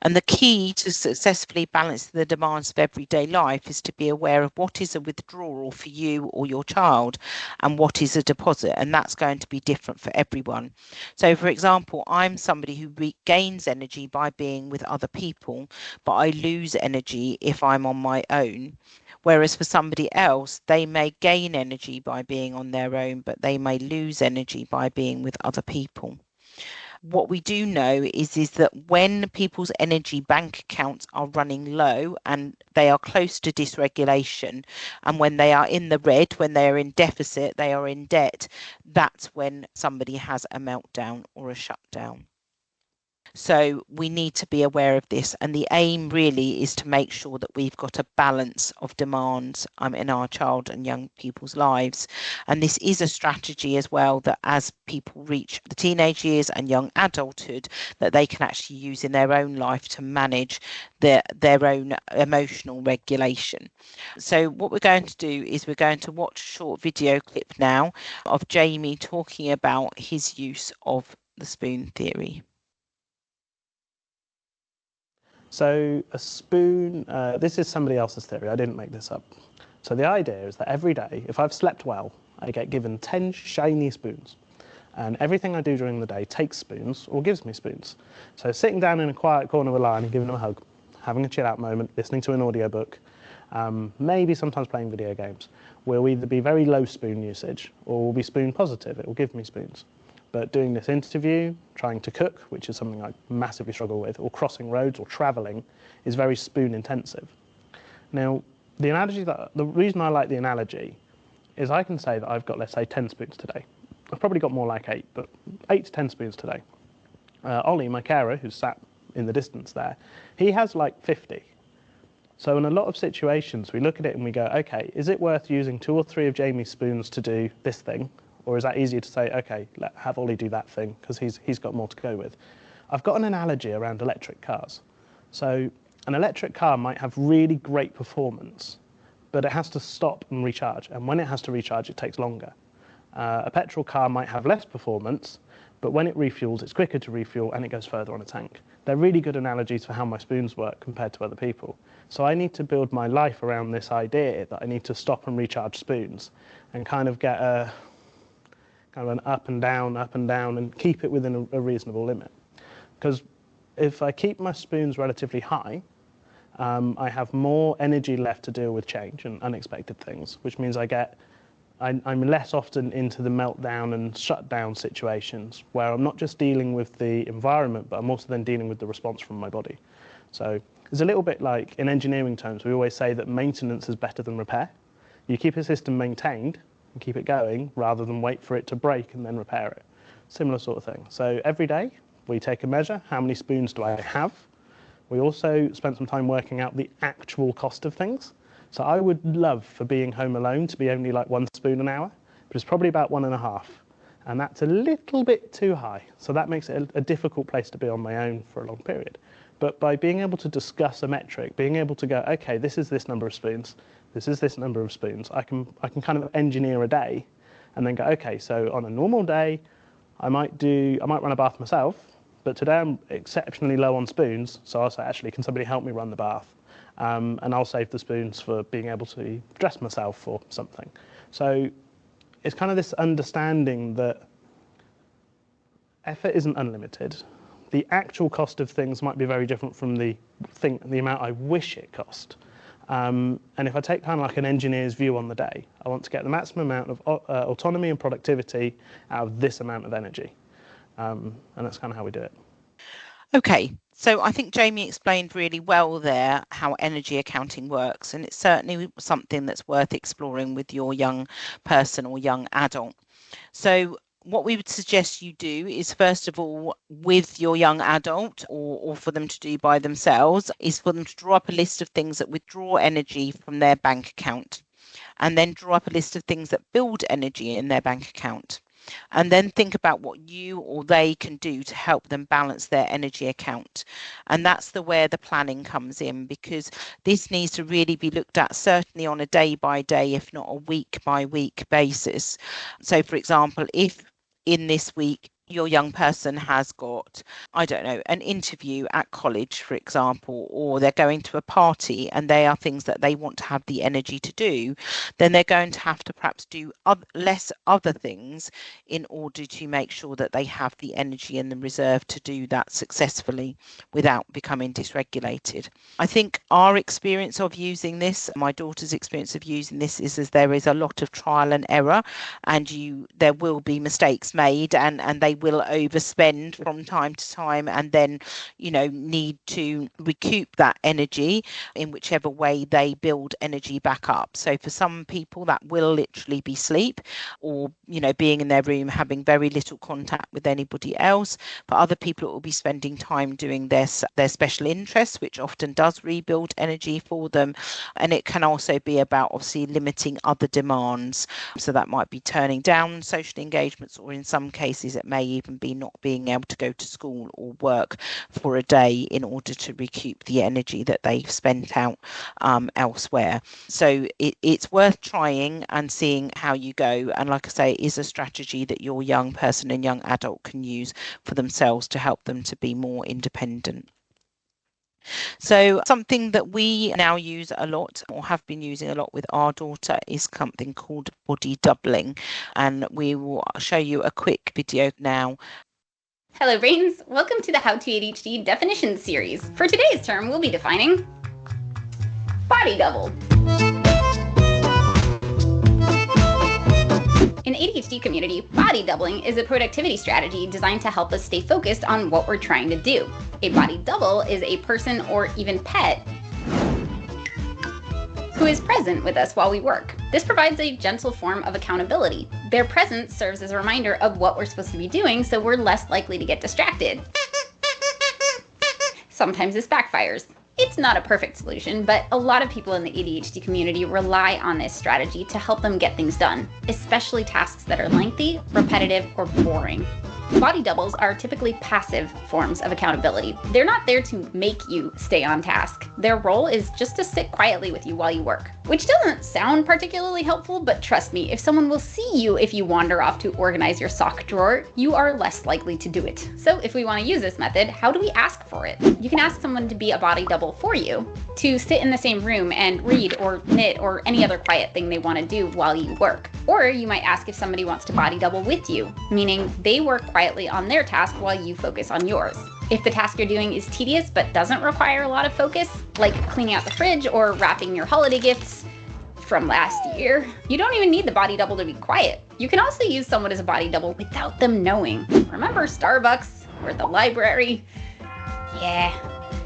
Speaker 1: And the key to successfully balance the demands of everyday life is to be aware of what is a withdrawal for you or your child and what is a deposit. And that's going to be different for everyone. So, for example, I'm somebody who regains energy by being with other people, but I lose energy if I'm on my own. Whereas for somebody else, they may gain energy by being on their own, but they may lose energy by being with other people. What we do know is that when people's energy bank accounts are running low and they are close to dysregulation, and when they are in the red, when they are in deficit, they are in debt, that's when somebody has a meltdown or a shutdown. So we need to be aware of this, and the aim really is to make sure that we've got a balance of demands in our child and young people's lives. And this is a strategy as well that as people reach the teenage years and young adulthood, that they can actually use in their own life to manage their own emotional regulation. So what we're going to do is we're going to watch a short video clip now of Jamie talking about his use of the spoon theory.
Speaker 9: So a spoon, this is somebody else's theory, I didn't make this up. So the idea is that every day, if I've slept well, I get given 10 shiny spoons. And everything I do during the day takes spoons or gives me spoons. So sitting down in a quiet corner with Lion and giving him a hug, having a chill out moment, listening to an audiobook, maybe sometimes playing video games, will either be very low spoon usage or will be spoon positive, it will give me spoons. But doing this interview, trying to cook, which is something I massively struggle with, or crossing roads or travelling, is very spoon intensive. Now, the reason I like the analogy is I can say that I've got, let's say, 10 spoons today. I've probably got more like 8, but 8 to 10 spoons today. Ollie, my carer, who's sat in the distance there, he has like 50. So in a lot of situations, we look at it and we go, okay, is it worth using 2 or 3 of Jamie's spoons to do this thing? Or is that easier to say, okay, have Ollie do that thing because he's got more to go with? I've got an analogy around electric cars. So an electric car might have really great performance, but it has to stop and recharge. And when it has to recharge, it takes longer. A petrol car might have less performance, but when it refuels, it's quicker to refuel and it goes further on a tank. They're really good analogies for how my spoons work compared to other people. So I need to build my life around this idea that I need to stop and recharge spoons and kind of get a kind of an up and down, and keep it within a reasonable limit. Because if I keep my spoons relatively high, I have more energy left to deal with change and unexpected things, which means I'm less often into the meltdown and shutdown situations where I'm not just dealing with the environment, but I'm also then dealing with the response from my body. So it's a little bit like in engineering terms, we always say that maintenance is better than repair. You keep a system maintained and keep it going rather than wait for it to break and then repair it. Similar sort of thing. So every day we take a measure. How many spoons do I have? We also spent some time working out the actual cost of things. So I would love for being home alone to be only like 1 spoon an hour, but it's probably about 1.5. And that's a little bit too high. So that makes it a difficult place to be on my own for a long period. But by being able to discuss a metric, being able to go, okay, this is this number of spoons, this is this number of spoons, I can kind of engineer a day and then go, okay, so on a normal day, I might run a bath myself, but today I'm exceptionally low on spoons, so I'll say, actually, can somebody help me run the bath? And I'll save the spoons for being able to dress myself or something. So it's kind of this understanding that effort isn't unlimited. The actual cost of things might be very different from the amount I wish it cost. And if I take kind of like an engineer's view on the day, I want to get the maximum amount of autonomy and productivity out of this amount of energy. And that's kind of how we do it.
Speaker 1: Okay, so I think Jamie explained really well there how energy accounting works, and it's certainly something that's worth exploring with your young person or young adult. So what we would suggest you do is, first of all, with your young adult or for them to do by themselves, is for them to draw up a list of things that withdraw energy from their bank account, and then draw up a list of things that build energy in their bank account. And then think about what you or they can do to help them balance their energy account. And that's where the planning comes in, because this needs to really be looked at certainly on a day by day, if not a week by week basis. So, for example, if in this week your young person has got, I don't know, an interview at college, for example, or they're going to a party and they are things that they want to have the energy to do, then they're going to have to perhaps do less other things in order to make sure that they have the energy and the reserve to do that successfully without becoming dysregulated. I think our experience of using this, my daughter's experience of using this, is there is a lot of trial and error, and there will be mistakes made, and they will overspend from time to time, and then need to recoup that energy in whichever way they build energy back up. So for some people that will literally be sleep, or being in their room having very little contact with anybody else. For other people it will be spending time doing their special interests, which often does rebuild energy for them. And it can also be about obviously limiting other demands, so that might be turning down social engagements, or in some cases it may even be not being able to go to school or work for a day in order to recoup the energy that they've spent out elsewhere. So it's worth trying and seeing how you go. And like I say, it is a strategy that your young person and young adult can use for themselves to help them to be more independent. So something that we now use a lot, or have been using a lot with our daughter, is something called body doubling. And we will show you a quick video now.
Speaker 10: Hello brains, welcome to the How to ADHD definitions series. For today's term, we'll be defining body double. In the ADHD community, body doubling is a productivity strategy designed to help us stay focused on what we're trying to do. A body double is a person or even pet who is present with us while we work. This provides a gentle form of accountability. Their presence serves as a reminder of what we're supposed to be doing, so we're less likely to get distracted. Sometimes this backfires. It's not a perfect solution, but a lot of people in the ADHD community rely on this strategy to help them get things done, especially tasks that are lengthy, repetitive, or boring. Body doubles are typically passive forms of accountability. They're not there to make you stay on task. Their role is just to sit quietly with you while you work, which doesn't sound particularly helpful, but trust me, if someone will see you if you wander off to organize your sock drawer, you are less likely to do it. So if we want to use this method, how do we ask for it? You can ask someone to be a body double for you, to sit in the same room and read or knit or any other quiet thing they want to do while you work. Or you might ask if somebody wants to body double with you, meaning they work quietly on their task while you focus on yours. If the task you're doing is tedious but doesn't require a lot of focus, like cleaning out the fridge or wrapping your holiday gifts from last year, you don't even need the body double to be quiet. You can also use someone as a body double without them knowing. Remember Starbucks or the library? Yeah.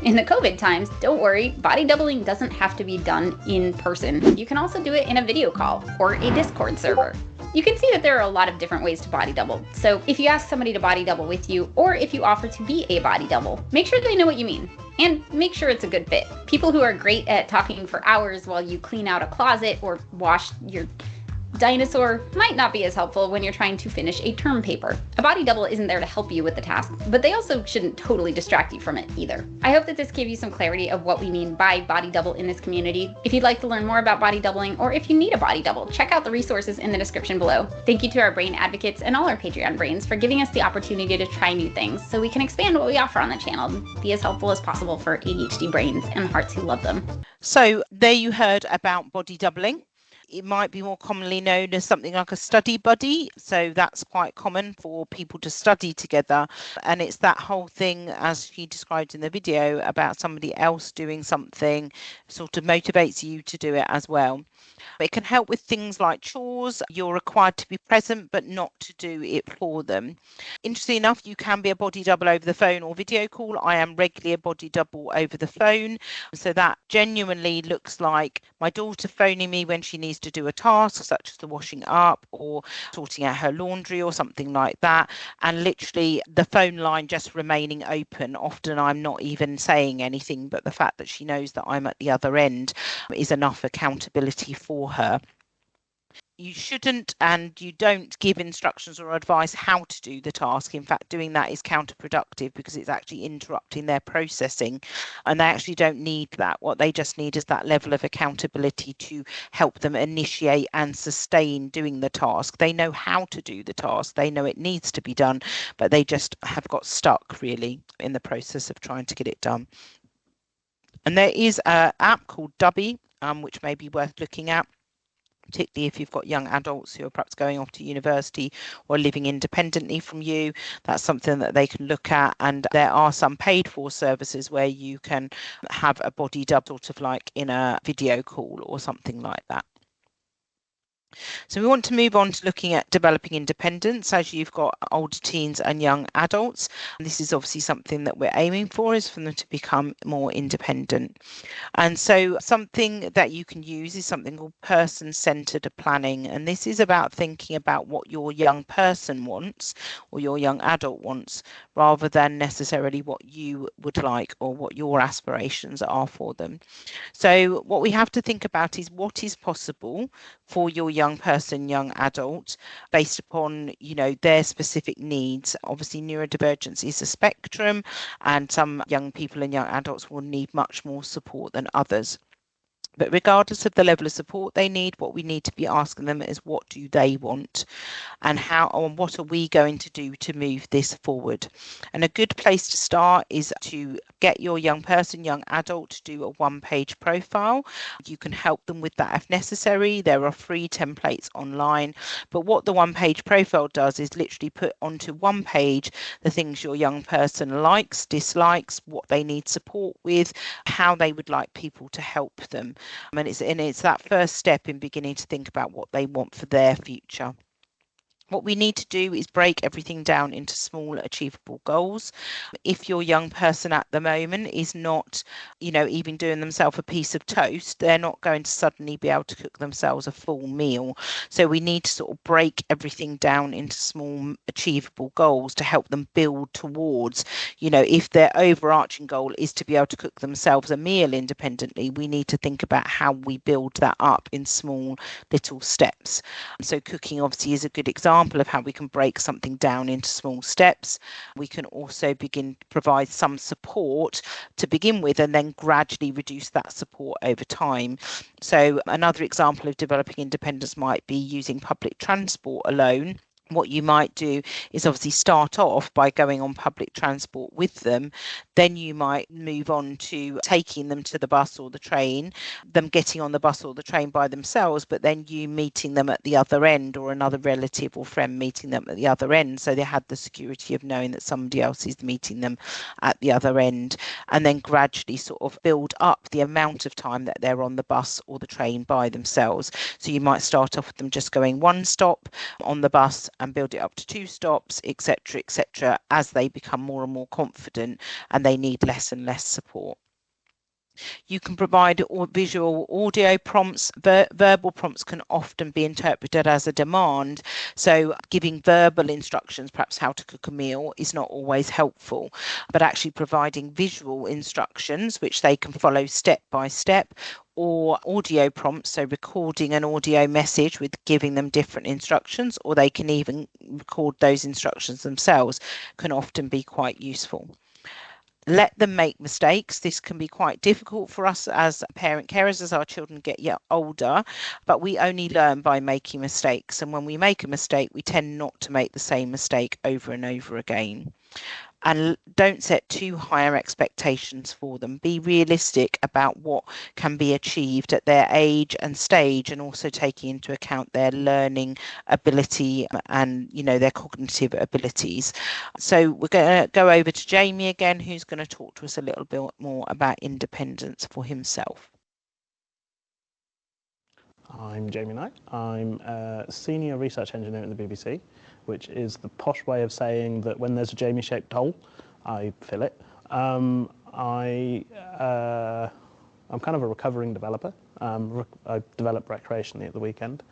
Speaker 10: In the COVID times, don't worry, body doubling doesn't have to be done in person. You can also do it in a video call or a Discord server. You can see that there are a lot of different ways to body double. So if you ask somebody to body double with you, or if you offer to be a body double, make sure they know what you mean. And make sure it's a good fit. People who are great at talking for hours while you clean out a closet or wash your dinosaur might not be as helpful when you're trying to finish a term paper. A body double isn't there to help you with the task, but they also shouldn't totally distract you from it either. I hope that this gave you some clarity of what we mean by body double in this community. If you'd like to learn more about body doubling, or if you need a body double, check out the resources in the description below. Thank you to our brain advocates and all our Patreon brains for giving us the opportunity to try new things so we can expand what we offer on the channel and be as helpful as possible for ADHD brains and hearts who love them.
Speaker 1: So there you heard about body doubling. It might be more commonly known as something like a study buddy. So that's quite common for people to study together. And it's that whole thing, as she described in the video, about somebody else doing something sort of motivates you to do it as well. It can help with things like chores. You're required to be present, but not to do it for them. Interestingly enough, you can be a body double over the phone or video call. I am regularly a body double over the phone. So that genuinely looks like my daughter phoning me when she needs to do a task, such as the washing up or sorting out her laundry or something like that. And literally the phone line just remaining open. Often I'm not even saying anything, but the fact that she knows that I'm at the other end is enough accountability for her. You shouldn't and you don't give instructions or advice how to do the task. In fact, doing that is counterproductive because it's actually interrupting their processing, and they actually don't need that. What they just need is that level of accountability to help them initiate and sustain doing the task. They know how to do the task, they know it needs to be done, but they just have got stuck really in the process of trying to get it done. And there is an app called Dubby, which may be worth looking at, particularly if you've got young adults who are perhaps going off to university or living independently from you. That's something that they can look at. And there are some paid for services where you can have a body double, sort of like in a video call or something like that. So we want to move on to looking at developing independence as you've got older teens and young adults. And this is obviously something that we're aiming for, is for them to become more independent. And so something that you can use is something called person-centered planning. And this is about thinking about what your young person wants or your young adult wants, rather than necessarily what you would like or what your aspirations are for them. So what we have to think about is what is possible for your young person, young adult, based upon, you know, their specific needs. Obviously, neurodivergence is a spectrum, and some young people and young adults will need much more support than others. But regardless of the level of support they need, what we need to be asking them is, what do they want, and how, and what are we going to do to move this forward? And a good place to start is to get your young person, young adult, to do a one-page profile. You can help them with that if necessary. There are free templates online, but what the one-page profile does is literally put onto one page the things your young person likes, dislikes, what they need support with, how they would like people to help them. And it's that first step in beginning to think about what they want for their future. What we need to do is break everything down into small, achievable goals. If your young person at the moment is not, even doing themselves a piece of toast, they're not going to suddenly be able to cook themselves a full meal. So we need to sort of break everything down into small, achievable goals to help them build towards, if their overarching goal is to be able to cook themselves a meal independently, we need to think about how we build that up in small, little steps. So cooking obviously is a good example of how we can break something down into small steps. We can also begin to provide some support to begin with and then gradually reduce that support over time. So another example of developing independence might be using public transport alone. What you might do is obviously start off by going on public transport with them. Then you might move on to taking them to the bus or the train, them getting on the bus or the train by themselves, but then you meeting them at the other end, or another relative or friend meeting them at the other end. So they had the security of knowing that somebody else is meeting them at the other end, and then gradually sort of build up the amount of time that they're on the bus or the train by themselves. So you might start off with them just going one stop on the bus and build it up to 2 stops, etc., as they become more and more confident and they need less and less support. You can provide visual audio prompts. Verbal prompts can often be interpreted as a demand. So giving verbal instructions, perhaps how to cook a meal, is not always helpful. But actually providing visual instructions, which they can follow step by step, or audio prompts, so recording an audio message with giving them different instructions, or they can even record those instructions themselves, can often be quite useful. Let them make mistakes. This can be quite difficult for us as parent carers as our children get older, but we only learn by making mistakes. And when we make a mistake, we tend not to make the same mistake over and over again. And don't set too higher expectations for them. Be realistic about what can be achieved at their age and stage, and also taking into account their learning ability and their cognitive abilities. So we're going to go over to Jamie again, who's going to talk to us a little bit more about independence for himself.
Speaker 9: I'm Jamie Knight. I'm a senior research engineer at the BBC, which is the posh way of saying that when there's a Jamie-shaped hole, I fill it. I'm kind of a recovering developer. I develop recreationally at the weekend,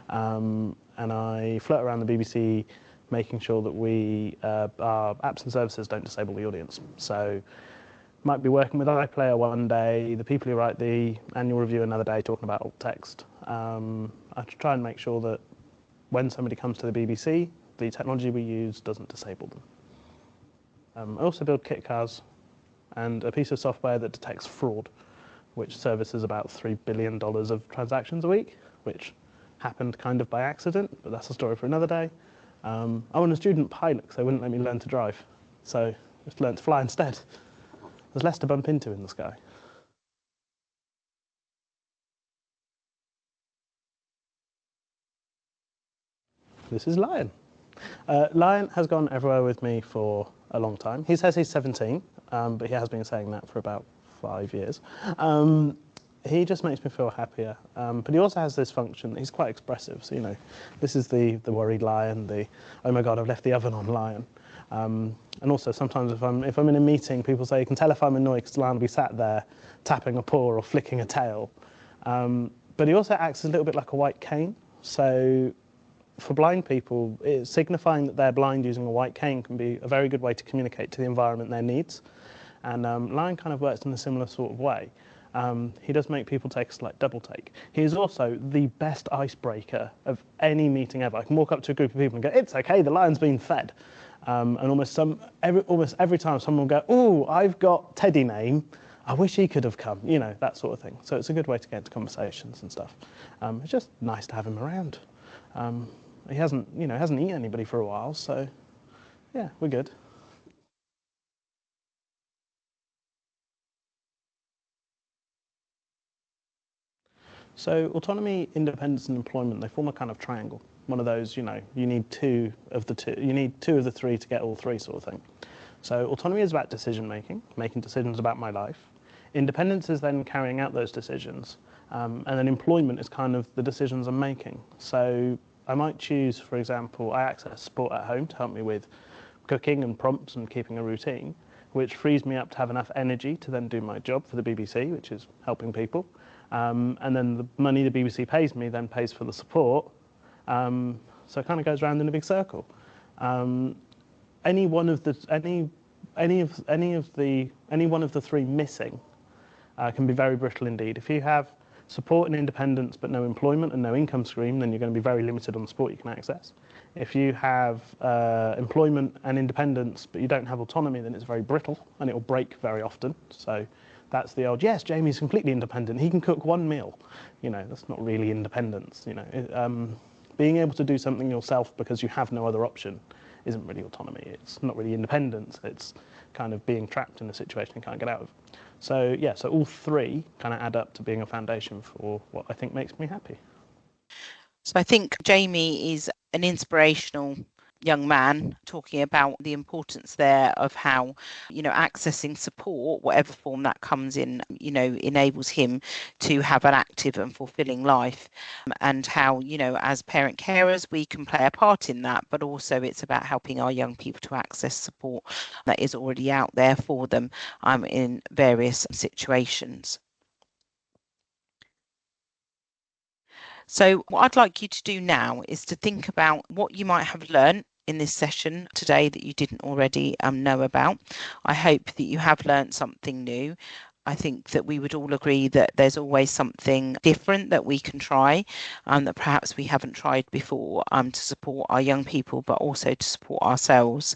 Speaker 9: and I float around the BBC making sure that our apps and services don't disable the audience. So might be working with iPlayer one day, the people who write the annual review another day, talking about alt text. I try and make sure that when somebody comes to the BBC, the technology we use doesn't disable them. I also build kit cars and a piece of software that detects fraud, which services about $3 billion of transactions a week, which happened kind of by accident, but that's a story for another day. I'm a student pilot because they wouldn't let me learn to drive, so I just learned to fly instead. There's less to bump into in the sky. This is Lion. Lion has gone everywhere with me for a long time. He says he's 17, but he has been saying that for about 5 years. He just makes me feel happier. But he also has this function. He's quite expressive. So, this is the worried lion, the, oh my God, I've left the oven on lion. And also sometimes if I'm in a meeting, people say, you can tell if I'm annoyed because Lion will be sat there tapping a paw or flicking a tail. But he also acts a little bit like a white cane. So for blind people, signifying that they're blind using a white cane can be a very good way to communicate to the environment their needs. And Lion kind of works in a similar sort of way. He does make people take a slight double take. He is also the best icebreaker of any meeting ever. I can walk up to a group of people and go, it's okay, the lion's been fed. And almost every time someone will go, oh, I've got Teddy name, I wish he could have come, that sort of thing. So it's a good way to get into conversations and stuff. It's just nice to have him around. He hasn't eaten anybody for a while, so yeah, we're good. So autonomy, independence, and employment, they form a kind of triangle. One of those, you need two of the three to get all three sort of thing. So autonomy is about decision making decisions about my life. Independence is then carrying out those decisions. And then employment is kind of the decisions I'm making. So I might choose, for example, I access support at home to help me with cooking and prompts and keeping a routine, which frees me up to have enough energy to then do my job for the BBC, which is helping people. And then the money the BBC pays me then pays for the support. So it kind of goes around in a big circle. Any one of the three missing can be very brittle indeed. If you have support and independence but no employment and no income stream, then you're going to be very limited on the support you can access. If you have employment and independence but you don't have autonomy, then it's very brittle and it will break very often. So that's the old, yes, Jamie's completely independent, he can cook one meal. You know, that's not really independence. You know, being able to do something yourself because you have no other option isn't really autonomy. It's not really independence. It's kind of being trapped in a situation you can't get out of. So yeah, so all three kind of add up to being a foundation for what I think makes me happy.
Speaker 1: So I think Jamie is an inspirational young man, talking about the importance there of how, you know, accessing support, whatever form that comes in, you know, enables him to have an active and fulfilling life, and how, you know, as parent carers, we can play a part in that, but also it's about helping our young people to access support that is already out there for them in various situations. So what I'd like you to do now is to think about what you might have learned in this session today that you didn't already know about. I hope that you have learned something new. I think that we would all agree that there's always something different that we can try, that perhaps we haven't tried before, to support our young people, but also to support ourselves.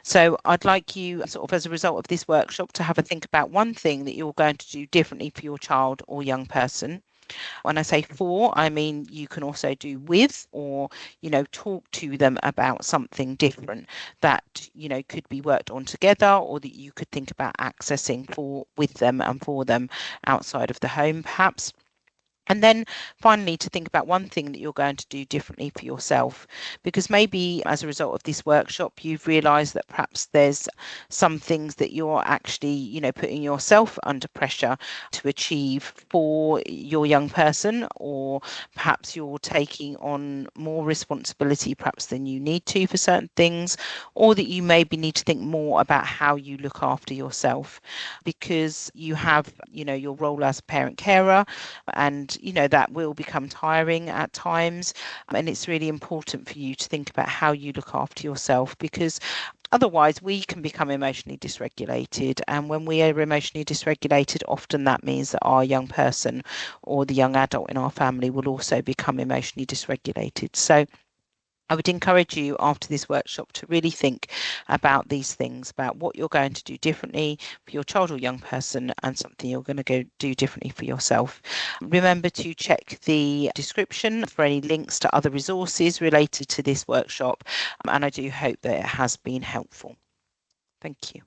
Speaker 1: So I'd like you, sort of as a result of this workshop, to have a think about one thing that you're going to do differently for your child or young person. When I say for, I mean you can also do with, or, you know, talk to them about something different that, you know, could be worked on together, or that you could think about accessing with them and for them outside of the home, perhaps. And then finally, to think about one thing that you're going to do differently for yourself, because maybe as a result of this workshop, you've realised that perhaps there's some things that you're actually, you know, putting yourself under pressure to achieve for your young person, or perhaps you're taking on more responsibility perhaps than you need to for certain things, or that you maybe need to think more about how you look after yourself, because you have, you know, your role as a parent carer, and you know that will become tiring at times, and it's really important for you to think about how you look after yourself, because otherwise we can become emotionally dysregulated, and when we are emotionally dysregulated, often that means that our young person or the young adult in our family will also become emotionally dysregulated. So I would encourage you after this workshop to really think about these things, about what you're going to do differently for your child or young person, and something you're going to go do differently for yourself. Remember to check the description for any links to other resources related to this workshop, and I do hope that it has been helpful. Thank you.